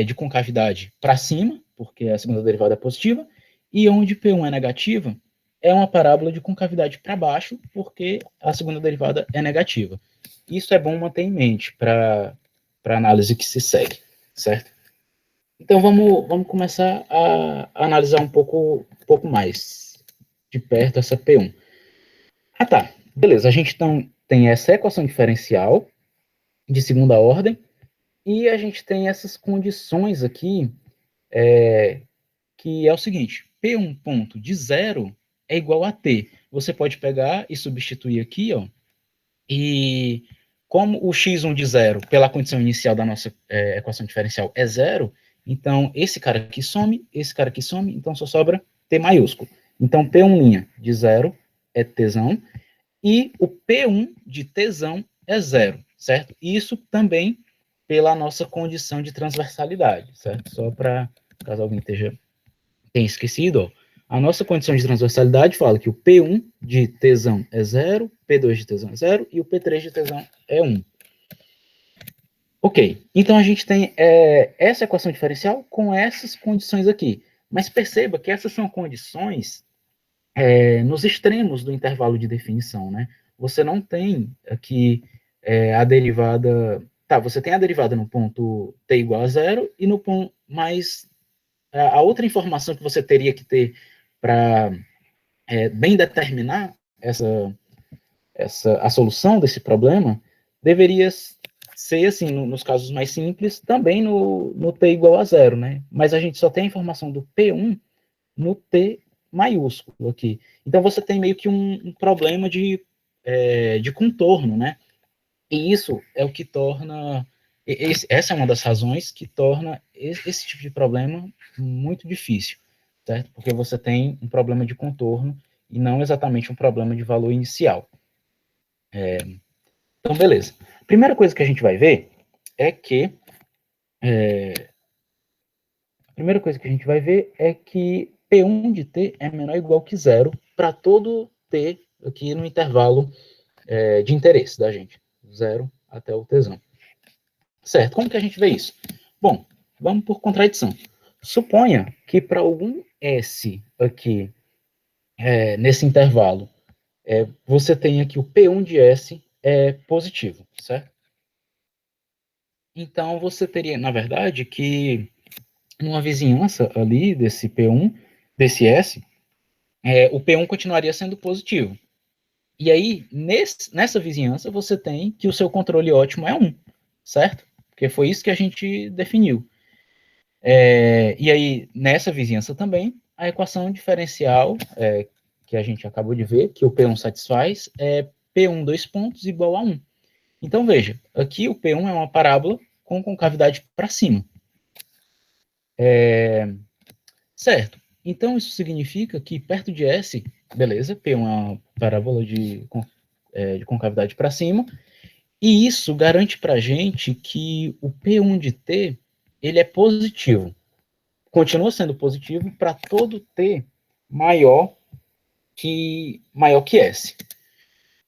de concavidade para cima, porque a segunda derivada é positiva, e onde P1 é negativa, é uma parábola de concavidade para baixo, porque a segunda derivada é negativa. Isso é bom manter em mente para a análise que se segue, certo? Então vamos começar a analisar um pouco mais de perto essa P1. Ah tá, beleza, a gente então tem essa equação diferencial de segunda ordem, e a gente tem essas condições aqui, que é o seguinte, P1 ponto de zero é igual a T. Você pode pegar e substituir aqui, ó, e como o x1 de zero, pela condição inicial da nossa equação diferencial, é zero, então esse cara aqui some, esse cara aqui some, então só sobra T maiúsculo. Então P1' de zero é Tzão, e o P1 de Tzão é zero, certo? Isso também pela nossa condição de transversalidade, certo? Só para, caso alguém tenha esquecido, ó, a nossa condição de transversalidade fala que o P1 de Tzão é zero, P2 de Tzão é zero e o P3 de Tzão é 1. Ok, então a gente tem essa equação diferencial com essas condições aqui. Mas perceba que essas são condições nos extremos do intervalo de definição, né? Você não tem aqui a derivada... Tá, você tem a derivada no ponto t igual a zero e no ponto... Mas a outra informação que você teria que ter para bem determinar a solução desse problema deveria ser, assim, nos casos mais simples, também no t igual a zero, né? Mas a gente só tem a informação do P1 no t maiúsculo aqui. Então você tem meio que um problema de contorno, né? E isso é o que torna... essa é uma das razões que torna esse tipo de problema muito difícil, certo? Porque você tem um problema de contorno e não exatamente um problema de valor inicial. Então, beleza. A primeira coisa que a gente vai ver é que P1 de t é menor ou igual que zero para todo t aqui no intervalo de interesse da gente, 0 até o Tzão. Certo, como que a gente vê isso? Bom, vamos por contradição. Suponha que para algum S aqui, nesse intervalo, você tenha que o P1 de S é positivo, certo? Então, você teria, na verdade, que numa vizinhança ali desse P1, desse S, o P1 continuaria sendo positivo. E aí, nessa vizinhança, você tem que o seu controle ótimo é 1, certo? Porque foi isso que a gente definiu. E aí, nessa vizinhança também, a equação diferencial que a gente acabou de ver, que o P1 satisfaz, é P1 dois pontos igual a 1. Então, veja, aqui o P1 é uma parábola com concavidade para cima. Certo. Então, isso significa que perto de S, beleza, P é uma parábola de concavidade para cima, e isso garante para a gente que o P1 de T ele é positivo. Continua sendo positivo para todo T maior que S.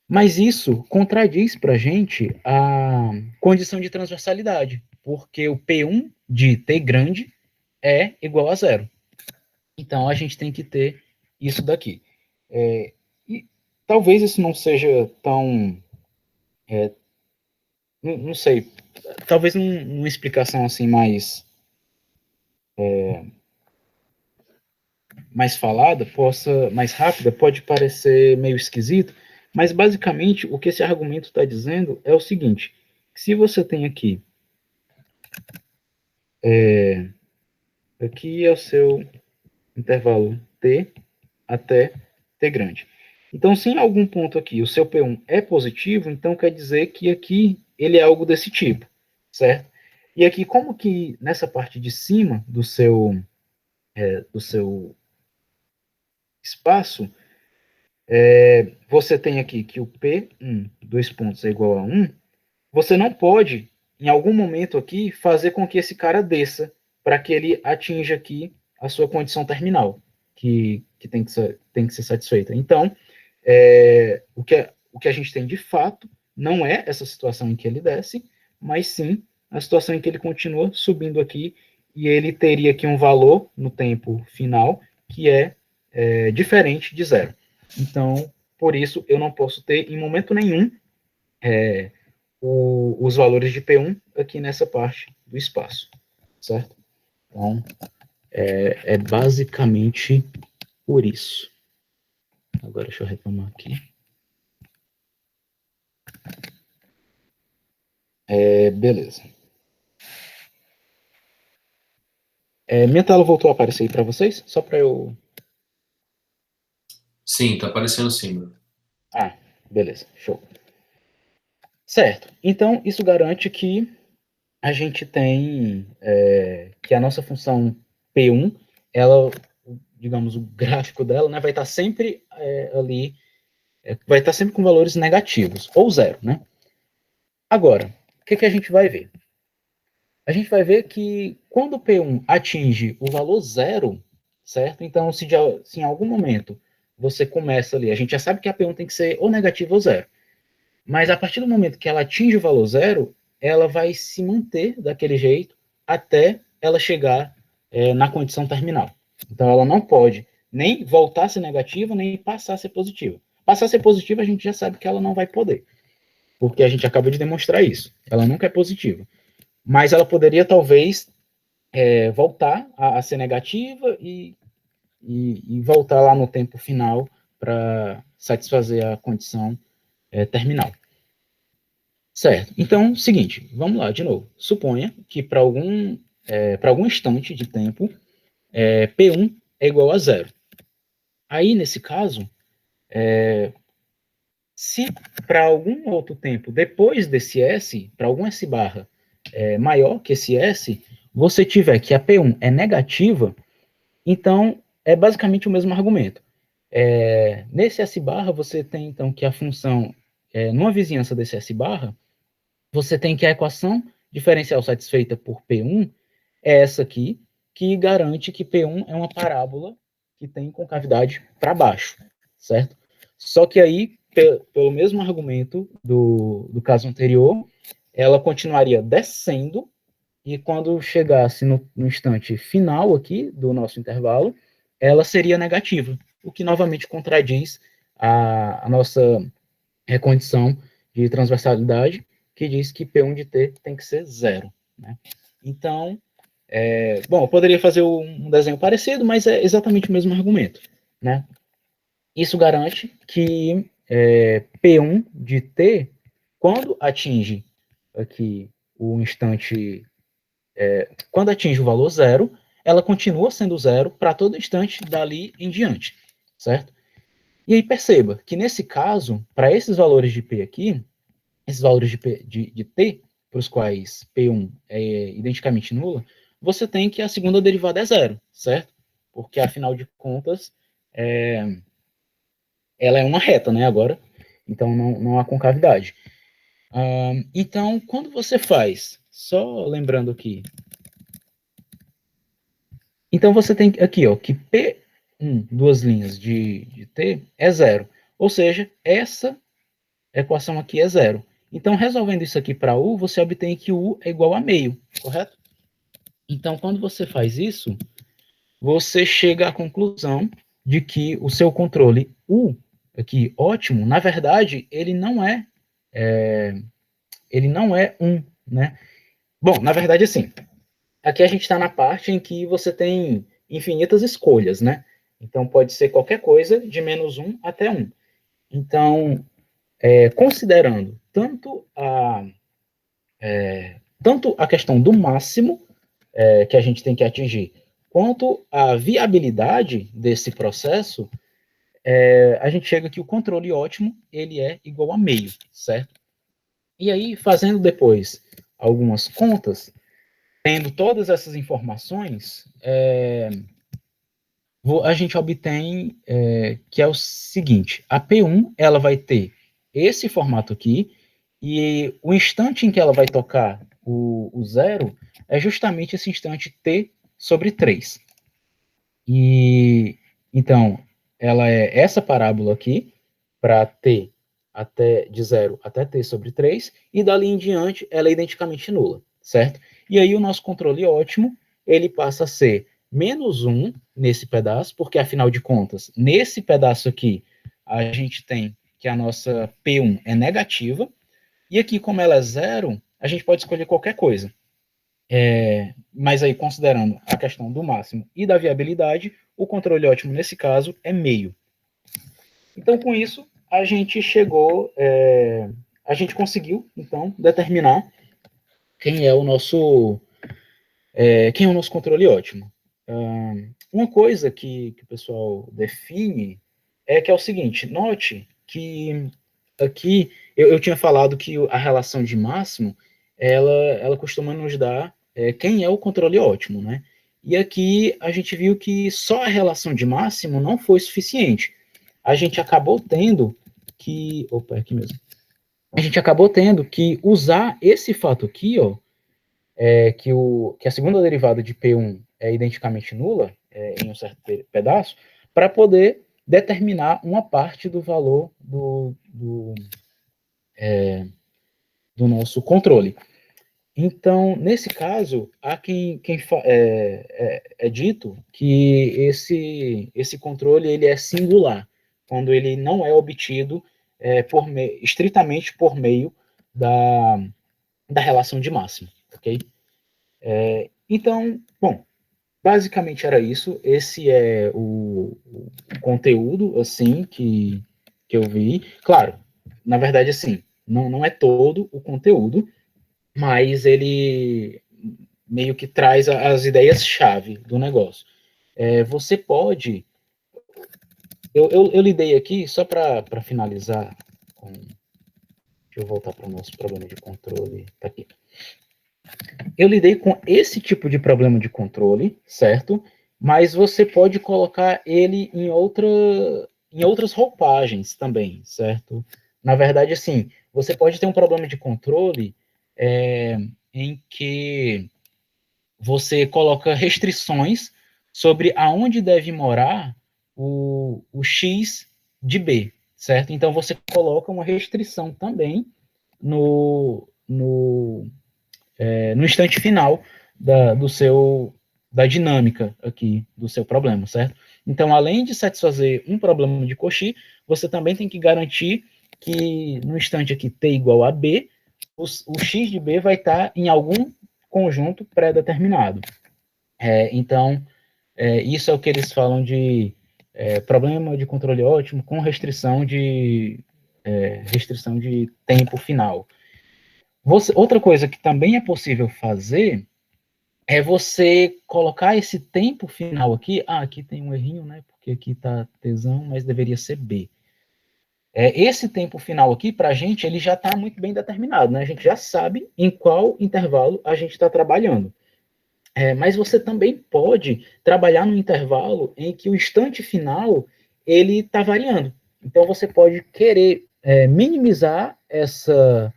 Mas isso contradiz para a gente a condição de transversalidade, porque o P1 de T grande é igual a zero. Então, a gente tem que ter isso daqui. E talvez isso não seja tão... não sei, talvez numa explicação assim mais falada, mais rápida, pode parecer meio esquisito, mas basicamente o que esse argumento está dizendo é o seguinte: se você tem aqui, aqui é o seu intervalo t até t grande. Então, se em algum ponto aqui o seu P1 é positivo, então quer dizer que aqui ele é algo desse tipo, certo? E aqui, como que nessa parte de cima do seu espaço, você tem aqui que o P1, dois pontos, é igual a 1, você não pode, em algum momento aqui, fazer com que esse cara desça para que ele atinja aqui a sua condição terminal, que tem que ser satisfeita. Então, o que a gente tem de fato não é essa situação em que ele desce, mas sim a situação em que ele continua subindo aqui e ele teria aqui um valor no tempo final que é diferente de zero. Então, por isso, eu não posso ter em momento nenhum os valores de P1 aqui nessa parte do espaço, certo? Então, é basicamente por isso. Agora, deixa eu retomar aqui. Beleza. Minha tela voltou a aparecer aí para vocês? Só para eu... Sim, está aparecendo sim, Bruno. Beleza, show. Certo. Então, isso garante que a gente tem que a nossa função P1, ela, digamos, o gráfico dela, né, vai estar sempre ali, vai estar sempre com valores negativos, ou zero, né? Agora, o que a gente vai ver? A gente vai ver que quando o P1 atinge o valor zero, certo? Então, se em algum momento você começa ali, a gente já sabe que a P1 tem que ser ou negativa ou zero. Mas a partir do momento que ela atinge o valor zero, ela vai se manter daquele jeito até ela chegar na condição terminal. Então, ela não pode nem voltar a ser negativa, nem passar a ser positiva. Passar a ser positiva, a gente já sabe que ela não vai poder, porque a gente acabou de demonstrar isso. Ela nunca é positiva. Mas ela poderia, talvez, voltar a ser negativa e voltar lá no tempo final para satisfazer a condição terminal. Certo. Então, seguinte, vamos lá, de novo. Suponha que para algum instante de tempo, P1 é igual a zero. Aí, nesse caso, se para algum outro tempo, depois desse S, para algum S barra maior que esse S, você tiver que a P1 é negativa, então é basicamente o mesmo argumento. Nesse S barra, você tem então que a função, numa vizinhança desse S barra, você tem que a equação diferencial satisfeita por P1 é essa aqui, que garante que P1 é uma parábola que tem concavidade para baixo, certo? Só que aí, pelo mesmo argumento do caso anterior, ela continuaria descendo e quando chegasse no instante final aqui do nosso intervalo, ela seria negativa, o que novamente contradiz a nossa condição de transversalidade, que diz que P1 de T tem que ser zero, né? Então, bom, eu poderia fazer um desenho parecido, mas é exatamente o mesmo argumento, né? Isso garante que P1 de T, quando atinge aqui o instante, quando atinge o valor zero, ela continua sendo zero para todo instante dali em diante, certo? E aí perceba que nesse caso, para esses valores de P aqui, esses valores de T, para os quais P1 é identicamente nula, você tem que a segunda derivada é zero, certo? porque afinal de contas, ela é uma reta, né, agora, então não há concavidade. Então, quando você faz, só lembrando aqui, então você tem aqui, ó, que P1, duas linhas de T, é zero, ou seja, essa equação aqui é zero. Então, resolvendo isso aqui para U, você obtém que U é igual a meio, correto? Então, quando você faz isso, você chega à conclusão de que o seu controle U, aqui, ótimo, na verdade, ele não é um, né? Bom, na verdade, assim, aqui a gente está na parte em que você tem infinitas escolhas, né? Então, pode ser qualquer coisa de menos 1 até 1. Então, considerando tanto a questão do máximo que a gente tem que atingir, quanto a viabilidade desse processo, a gente chega que o controle ótimo ele é igual a meio, certo? E aí, fazendo depois algumas contas, tendo todas essas informações, a gente obtém que é o seguinte: a P1 ela vai ter esse formato aqui, e o instante em que ela vai tocar o zero é justamente esse instante t sobre 3. E então, ela é essa parábola aqui, para t de 0 até t sobre 3, e dali em diante ela é identicamente nula, certo? E aí o nosso controle ótimo, ele passa a ser menos 1 nesse pedaço, porque afinal de contas, nesse pedaço aqui, a gente tem que a nossa P1 é negativa, e aqui, como ela é zero, a gente pode escolher qualquer coisa. Mas aí, considerando a questão do máximo e da viabilidade, o controle ótimo, nesse caso, é meio. Então, com isso, a gente a gente conseguiu, então, determinar quem é o nosso controle ótimo. Uma coisa que o pessoal define é que é o seguinte: note que aqui eu tinha falado que a relação de máximo ela costuma nos dar quem é o controle ótimo, né? E aqui a gente viu que só a relação de máximo não foi suficiente. A gente acabou tendo que. Opa, é aqui mesmo. A gente acabou tendo que usar esse fato aqui, ó, que a segunda derivada de P1 é identicamente nula, em um certo pedaço, para poder determinar uma parte do valor do nosso controle. Então, nesse caso, há é dito que esse controle ele é singular, quando ele não é obtido estritamente por meio da relação de máximo, ok? Então, bom, basicamente era isso. Esse é o conteúdo, assim, que eu vi. Claro, na verdade, assim, não é todo o conteúdo, mas ele meio que traz as ideias-chave do negócio. Você pode... Eu lidei aqui, só para finalizar, deixa eu voltar para o nosso problema de controle. Tá aqui. Eu lidei com esse tipo de problema de controle, certo? Mas você pode colocar ele em outras roupagens também, certo? Na verdade, assim, você pode ter um problema de controle em que você coloca restrições sobre aonde deve morar o X de B, certo? Então, você coloca uma restrição também no instante final da dinâmica aqui do seu problema, certo? Então, além de satisfazer um problema de Cauchy, você também tem que garantir que no instante aqui t igual a b, o x de b vai estar em algum conjunto pré-determinado. Então, isso é o que eles falam de problema de controle ótimo com restrição de tempo final. Outra coisa que também é possível fazer é você colocar esse tempo final aqui. Aqui tem um errinho, né? Porque aqui está tesão, mas deveria ser B. Esse tempo final aqui, para a gente, ele já está muito bem determinado, né? A gente já sabe em qual intervalo a gente está trabalhando. Mas você também pode trabalhar no intervalo em que o instante final ele está variando. Então você pode querer minimizar essa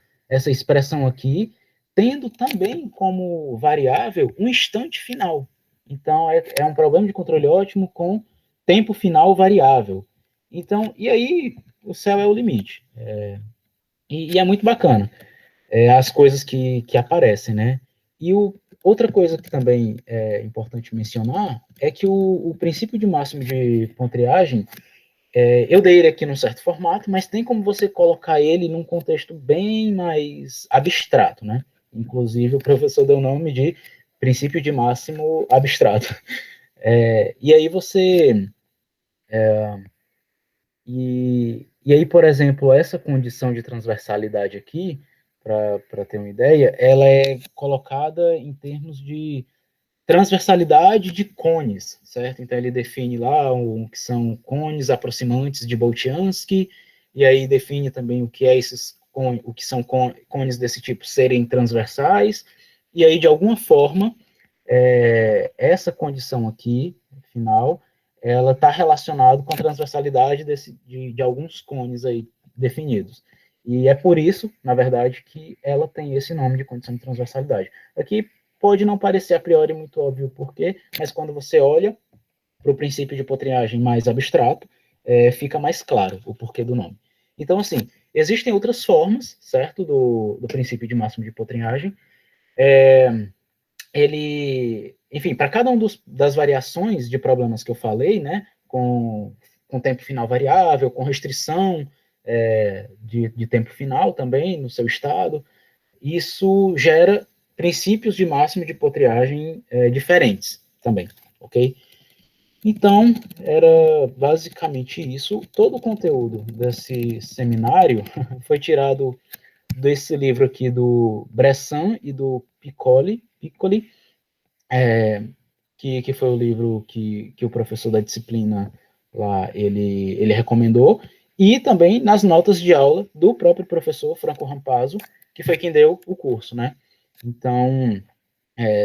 expressão aqui, tendo também como variável um instante final. Então é um problema de controle ótimo com tempo final variável. Então, e aí o céu é o limite. E é muito bacana as coisas que aparecem, né? E outra coisa que também é importante mencionar é que o princípio de máximo de pontriagem, eu dei ele aqui num certo formato, mas tem como você colocar ele num contexto bem mais abstrato, né? Inclusive, o professor deu o nome de princípio de máximo abstrato. E aí você... E aí, por exemplo, essa condição de transversalidade aqui, para ter uma ideia, ela é colocada em termos de transversalidade de cones, certo? Então ele define lá o que são cones aproximantes de Boltiansky, e aí define também o que é esses cones, o que são cones desse tipo serem transversais, e aí de alguma forma essa condição aqui, final, ela está relacionada com a transversalidade de alguns cones aí definidos. E é por isso, na verdade, que ela tem esse nome de condição de transversalidade. Aqui pode não parecer a priori muito óbvio o porquê, mas quando você olha para o princípio de potrinhagem mais abstrato, fica mais claro o porquê do nome. Então, assim, existem outras formas, certo, do princípio de máximo de potrinhagem. Enfim, para cada um das variações de problemas que eu falei, né, com tempo final variável, com restrição de tempo final também no seu estado, isso gera princípios de máximo de potrinhagem diferentes também, ok? Então, era basicamente isso. Todo o conteúdo desse seminário foi tirado desse livro aqui do Bressan e do Piccoli, que foi o livro que o professor da disciplina lá, ele recomendou, e também nas notas de aula do próprio professor Franco Rampazzo, que foi quem deu o curso, né? Então,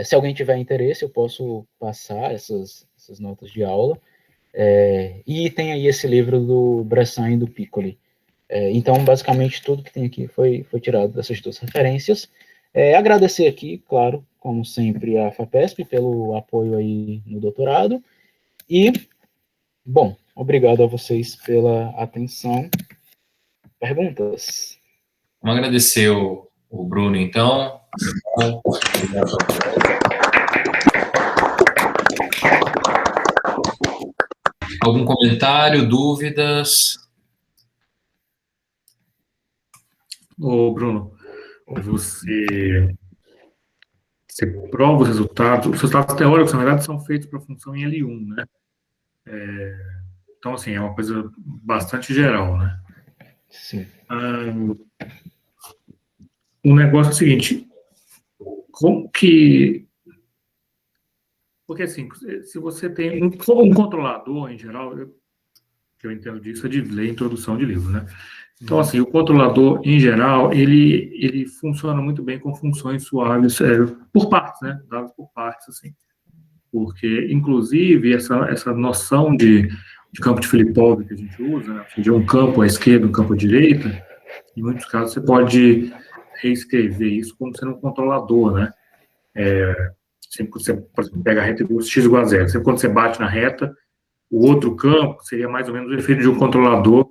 se alguém tiver interesse, eu posso passar essas notas de aula. E tem aí esse livro do Bressan e do Piccoli. Então, basicamente, tudo que tem aqui foi tirado dessas duas referências. Agradecer aqui, claro, como sempre, a FAPESP pelo apoio aí no doutorado. E, bom, obrigado a vocês pela atenção. Perguntas? Vamos agradecer o Bruno, então. Algum comentário, dúvidas? Ô, Bruno, você prova os resultados teóricos, na verdade, são feitos para a função em L1, né? Então, assim, é uma coisa bastante geral, né? Sim. O negócio é o seguinte, como que... Porque, assim, se você tem um controlador, em geral, que eu entendo disso, é de ler introdução de livro, né? Então, assim, o controlador, em geral, ele funciona muito bem com funções suaves, por partes, né? Dadas por partes, assim. Porque, inclusive, essa noção de campo de Filipov que a gente usa, né? De um campo à esquerda, um campo à direita, em muitos casos você pode reescrever isso como sendo um controlador, né? Sempre que você, por exemplo, pega a reta e x igual a zero, sempre quando você bate na reta, o outro campo seria mais ou menos o efeito de um controlador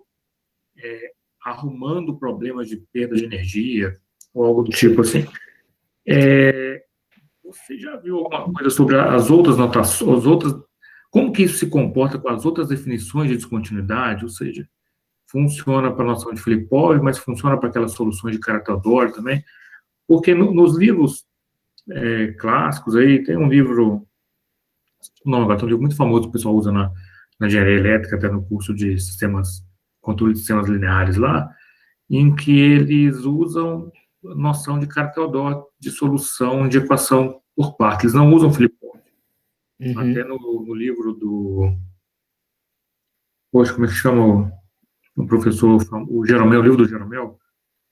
arrumando problemas de perda de energia, ou algo do tipo assim. Você já viu alguma coisa sobre as outras notações, como que isso se comporta com as outras definições de descontinuidade? Ou seja, funciona para a noção de Filipov, mas funciona para aquelas soluções de Caratador também? Porque nos livros clássicos aí, tem um livro, não, agora tem um livro muito famoso que o pessoal usa na engenharia elétrica, até no curso de controle de sistemas lineares lá, em que eles usam noção de Caratador de solução de equação por parte. Eles não usam Filipov. Uhum. Até no livro do... Poxa, como é que chama o professor? O Jeromel, o livro do Jeromel,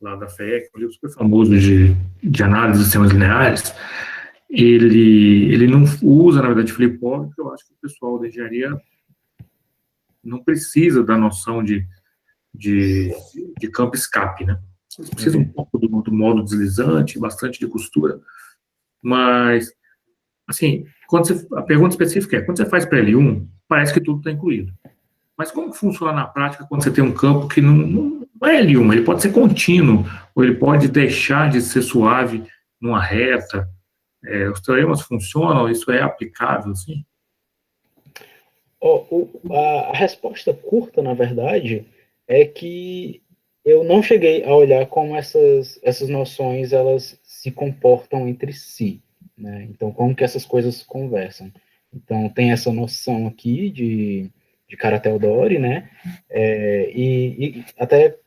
lá da FEEC, um livro super famoso de análise de sistemas lineares. ele não usa, na verdade, flip-flop, porque eu acho que o pessoal da engenharia não precisa da noção de, de campo escape, né? Eles precisam um pouco do modo deslizante, bastante de costura, mas, assim, a pergunta específica é, quando você faz para L1, parece que tudo está incluído. Mas como que funciona na prática quando você tem um campo que não é L1, ele pode ser contínuo, ou ele pode deixar de ser suave numa reta? Os teoremas funcionam? Isso é aplicável, assim? A resposta curta, na verdade, é que eu não cheguei a olhar como essas noções elas se comportam entre si, né? Então, como que essas coisas conversam. Então, tem essa noção aqui de Kara-Teodori, né? E até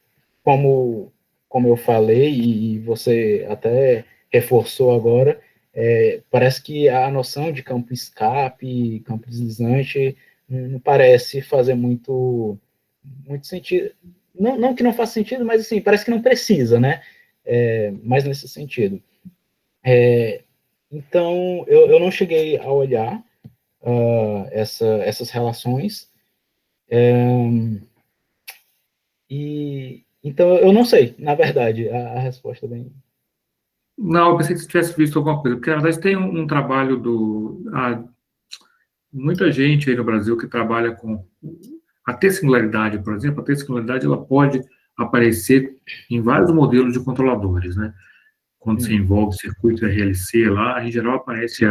como eu falei, e você até reforçou agora, parece que a noção de campo escape, campo deslizante, não parece fazer muito sentido. Não que não faça sentido, mas assim, parece que não precisa, né? Mais nesse sentido. Então, eu não cheguei a olhar essas relações, então eu não sei, na verdade, a resposta é bem. Não, eu pensei que você tivesse visto alguma coisa, porque na verdade tem um trabalho muita gente aí no Brasil que trabalha com a T-singularidade, por exemplo. A T-singularidade ela pode aparecer em vários modelos de controladores, né? Quando você envolve circuito RLC lá, em geral aparece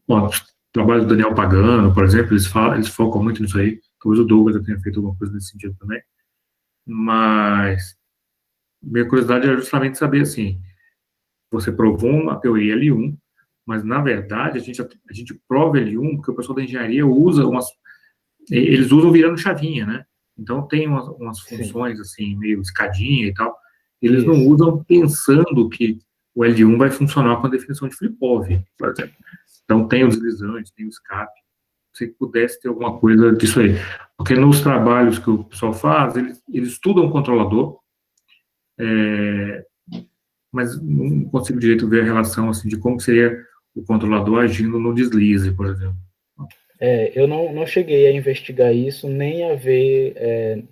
bom, os trabalhos do Daniel Pagano, por exemplo, eles focam muito nisso aí. Talvez o Douglas já tenha feito alguma coisa nesse sentido também. Mas minha curiosidade era justamente saber assim, você provou uma teoria L1, mas na verdade a gente prova L1 porque o pessoal da engenharia usa eles usam virando chavinha, né? Então tem umas funções assim, meio escadinha e tal. Eles não usam pensando que o L1 vai funcionar com a definição de Filipov, por exemplo. Então tem os deslizantes, tem o escape. Se pudesse ter alguma coisa disso aí. Porque nos trabalhos que o pessoal faz, eles estudam o controlador, mas não consigo direito ver a relação assim, de como seria o controlador agindo no deslize, por exemplo. Eu não cheguei a investigar isso, nem a ver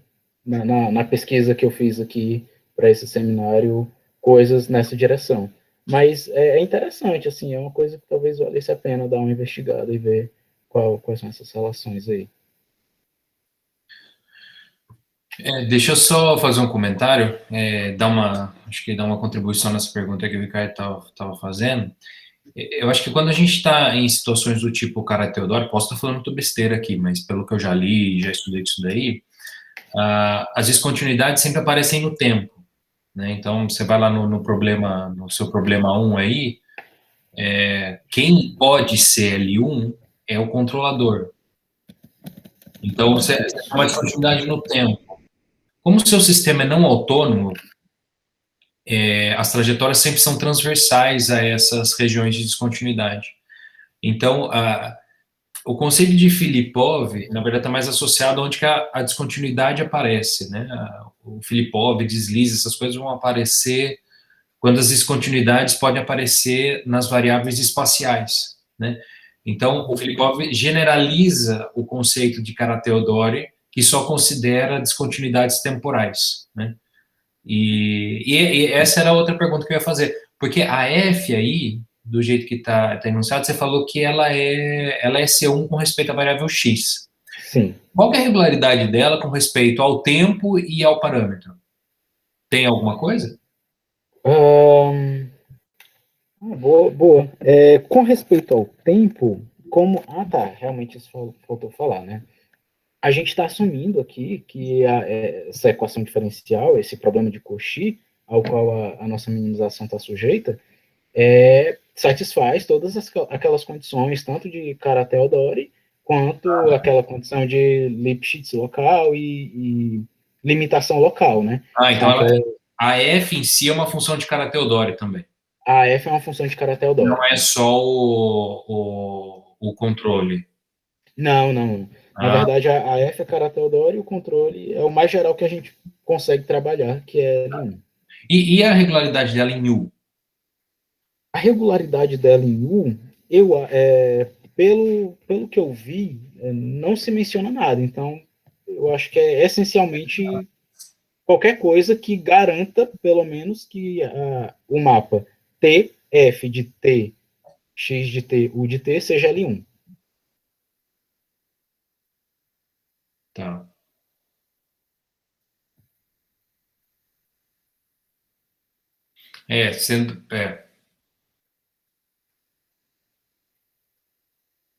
na pesquisa que eu fiz aqui para esse seminário coisas nessa direção. Mas é interessante, assim, é uma coisa que talvez valesse a pena dar uma investigada e ver quais são essas relações aí. Deixa eu só fazer um comentário, acho que dar uma contribuição nessa pergunta que o Ricardo estava fazendo. Eu acho que quando a gente está em situações do tipo Cara Teodoro, posso estar falando muito besteira aqui, mas pelo que eu já li, já estudei isso daí, as descontinuidades sempre aparecem no tempo, né? Então, você vai lá no seu problema 1 aí, quem pode ser L1 é o controlador. Então, você tem uma descontinuidade no tempo. Como o seu sistema é não autônomo, as trajetórias sempre são transversais a essas regiões de descontinuidade. Então, o conceito de Filipov, na verdade, está mais associado onde que a descontinuidade aparece, né? O Filipov, deslize, essas coisas vão aparecer quando as descontinuidades podem aparecer nas variáveis espaciais, né? Então, o Filipov generaliza o conceito de Kara-Teodori, que só considera descontinuidades temporais, né? E essa era a outra pergunta que eu ia fazer, porque a F aí, do jeito que está enunciado, você falou que ela é C1 com respeito à variável X. Sim. Qual que é a regularidade dela com respeito ao tempo e ao parâmetro? Tem alguma coisa? Boa. Com respeito ao tempo, tá, realmente isso faltou falar, né? A gente está assumindo aqui que essa equação diferencial, esse problema de Cauchy, ao qual a nossa minimização está sujeita, satisfaz todas aquelas condições, tanto de Kara-Teodori, quanto aquela condição de Lipschitz local e limitação local, né? Então a F em si é uma função de Kara-Teodori também. A F é uma função de Kara-Teodori. Não é só o controle. Não. Na verdade, a F é Kara-Teodori e o controle é o mais geral que a gente consegue trabalhar, que é L1. E a regularidade dela em U? A regularidade dela em U, pelo que eu vi, não se menciona nada. Então, eu acho que é essencialmente qualquer coisa que garanta, pelo menos, que o mapa T, F de T, X de T, U de T seja L1. Tá. Sendo.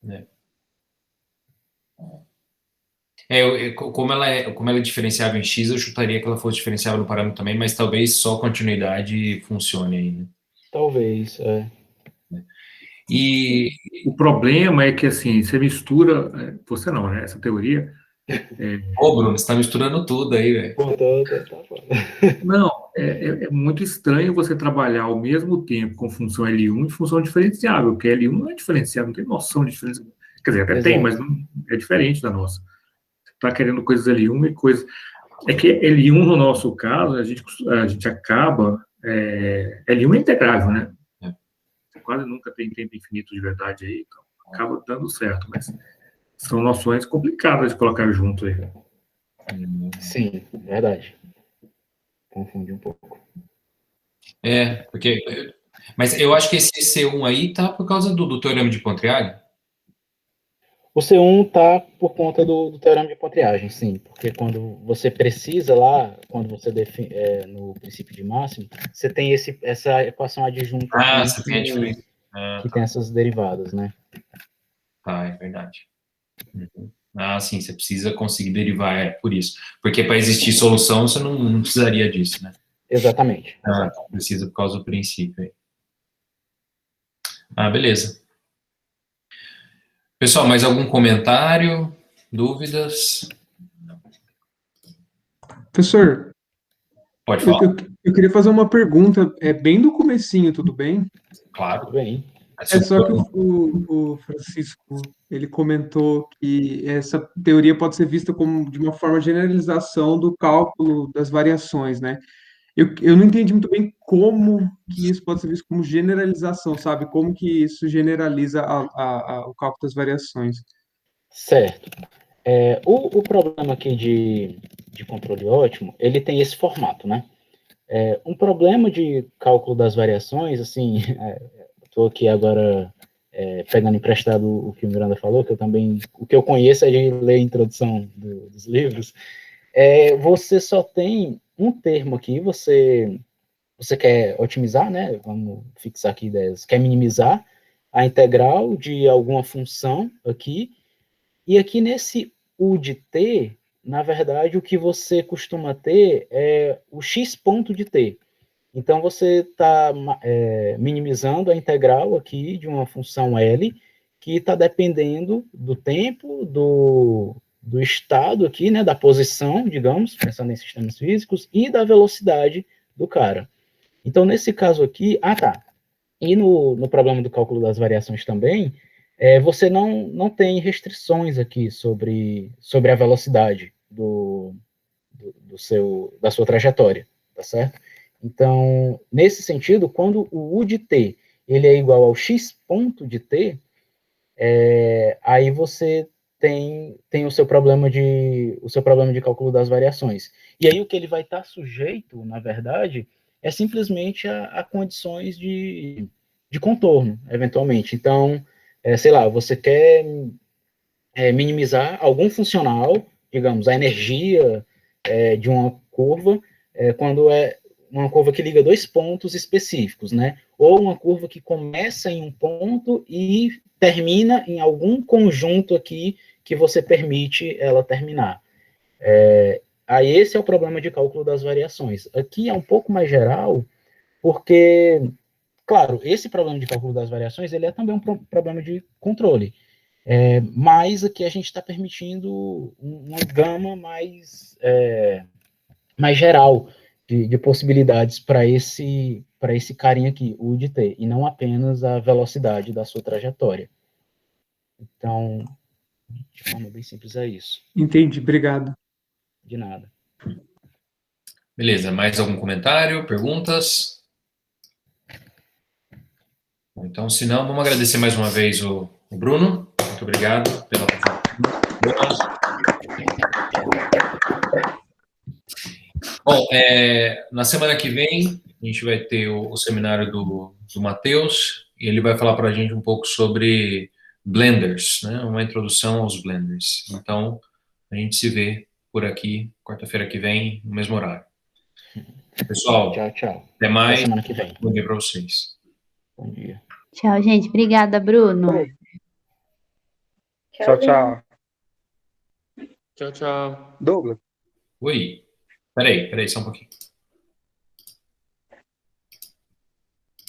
Né? Como ela é diferenciável em X, eu chutaria que ela fosse diferenciável no parâmetro também, mas talvez só continuidade funcione aí, né? Talvez, E, O problema é que, assim, você mistura, você não, né? Essa teoria. Bruno, você está misturando tudo aí, velho. Portanto, tá foda. Não, é muito estranho você trabalhar ao mesmo tempo com função L1 e função diferenciável, porque L1 não é diferenciável, não tem noção de diferença. Quer dizer, até tem, Exato. mas não é diferente da nossa. Você está querendo coisas L1 e coisas. É que L1, no nosso caso, a gente acaba. L1 é integrável, né? É. Você quase nunca tem tempo infinito de verdade aí, então acaba dando certo, mas são noções complicadas de colocar junto aí. Sim, verdade. Confundi um pouco. Porque. Mas eu acho que esse C1 aí tá por causa do Teorema de Pontryagin. O C1 está por conta do teorema de Pontryagin, sim, porque quando você precisa lá, quando você define no princípio de máximo, você tem essa equação adjunta aqui Você tem a diferença. que Tá. tem essas derivadas, né? Tá, é verdade. Uhum. Sim, você precisa conseguir derivar, por isso. Porque para existir solução, você não precisaria disso, né? Exatamente. Precisa por causa do princípio aí. Beleza. Pessoal, mais algum comentário? Dúvidas? Professor, Pode falar? eu queria fazer uma pergunta, bem do comecinho, tudo bem? Claro. Tudo bem. É só que o Francisco, ele comentou que essa teoria pode ser vista como de uma forma de generalização do cálculo das variações, né? Eu não entendi muito bem como que isso pode ser visto como generalização, sabe? Como que isso generaliza o cálculo das variações. Certo. O problema aqui de controle ótimo, ele tem esse formato, né? Um problema de cálculo das variações, assim, estou aqui agora pegando emprestado o que o Miranda falou, que eu também, o que eu conheço é de ler a introdução dos livros, você só tem um termo aqui, você quer otimizar, né? Vamos fixar aqui ideias, quer minimizar a integral de alguma função aqui, e aqui nesse U de t, na verdade, o que você costuma ter é o x ponto de t. Então, você está minimizando a integral aqui de uma função L, que está dependendo do tempo, do estado aqui, né, da posição, digamos, pensando em sistemas físicos, e da velocidade do cara. Então, nesse caso aqui, e no problema do cálculo das variações também, você não tem restrições aqui sobre a velocidade da sua trajetória, tá certo? Então, nesse sentido, quando o U de t ele é igual ao x ponto de t, aí você tem o seu problema de cálculo das variações. E aí o que ele vai estar sujeito, na verdade, é simplesmente a condições de contorno, eventualmente. Então, sei lá, você quer minimizar algum funcional, digamos, a energia de uma curva, quando é uma curva que liga dois pontos específicos, né? Ou uma curva que começa em um ponto e termina em algum conjunto aqui que você permite ela terminar. Aí esse é o problema de cálculo das variações. Aqui é um pouco mais geral, porque, claro, esse problema de cálculo das variações, ele é também um problema de controle. Mas aqui a gente está permitindo uma gama mais geral de possibilidades para esse carinha aqui, o de t, e não apenas a velocidade da sua trajetória. Então, de forma bem simples, é isso. Entendi, obrigado. De nada. Beleza, mais algum comentário, perguntas? Bom, então, se não, vamos agradecer mais uma vez o Bruno. Muito obrigado pela participação. Bom, na semana que vem, a gente vai ter o seminário do Matheus, e ele vai falar para a gente um pouco sobre blenders, né? Uma introdução aos blenders. Então, a gente se vê por aqui, quarta-feira que vem, no mesmo horário. Pessoal, Tchau, tchau. até mais. Até semana que vem. Bom dia para vocês. Bom dia. Tchau, gente. Obrigada, Bruno. Tchau, tchau. Tchau, tchau. Douglas. Oi. Peraí, só um pouquinho.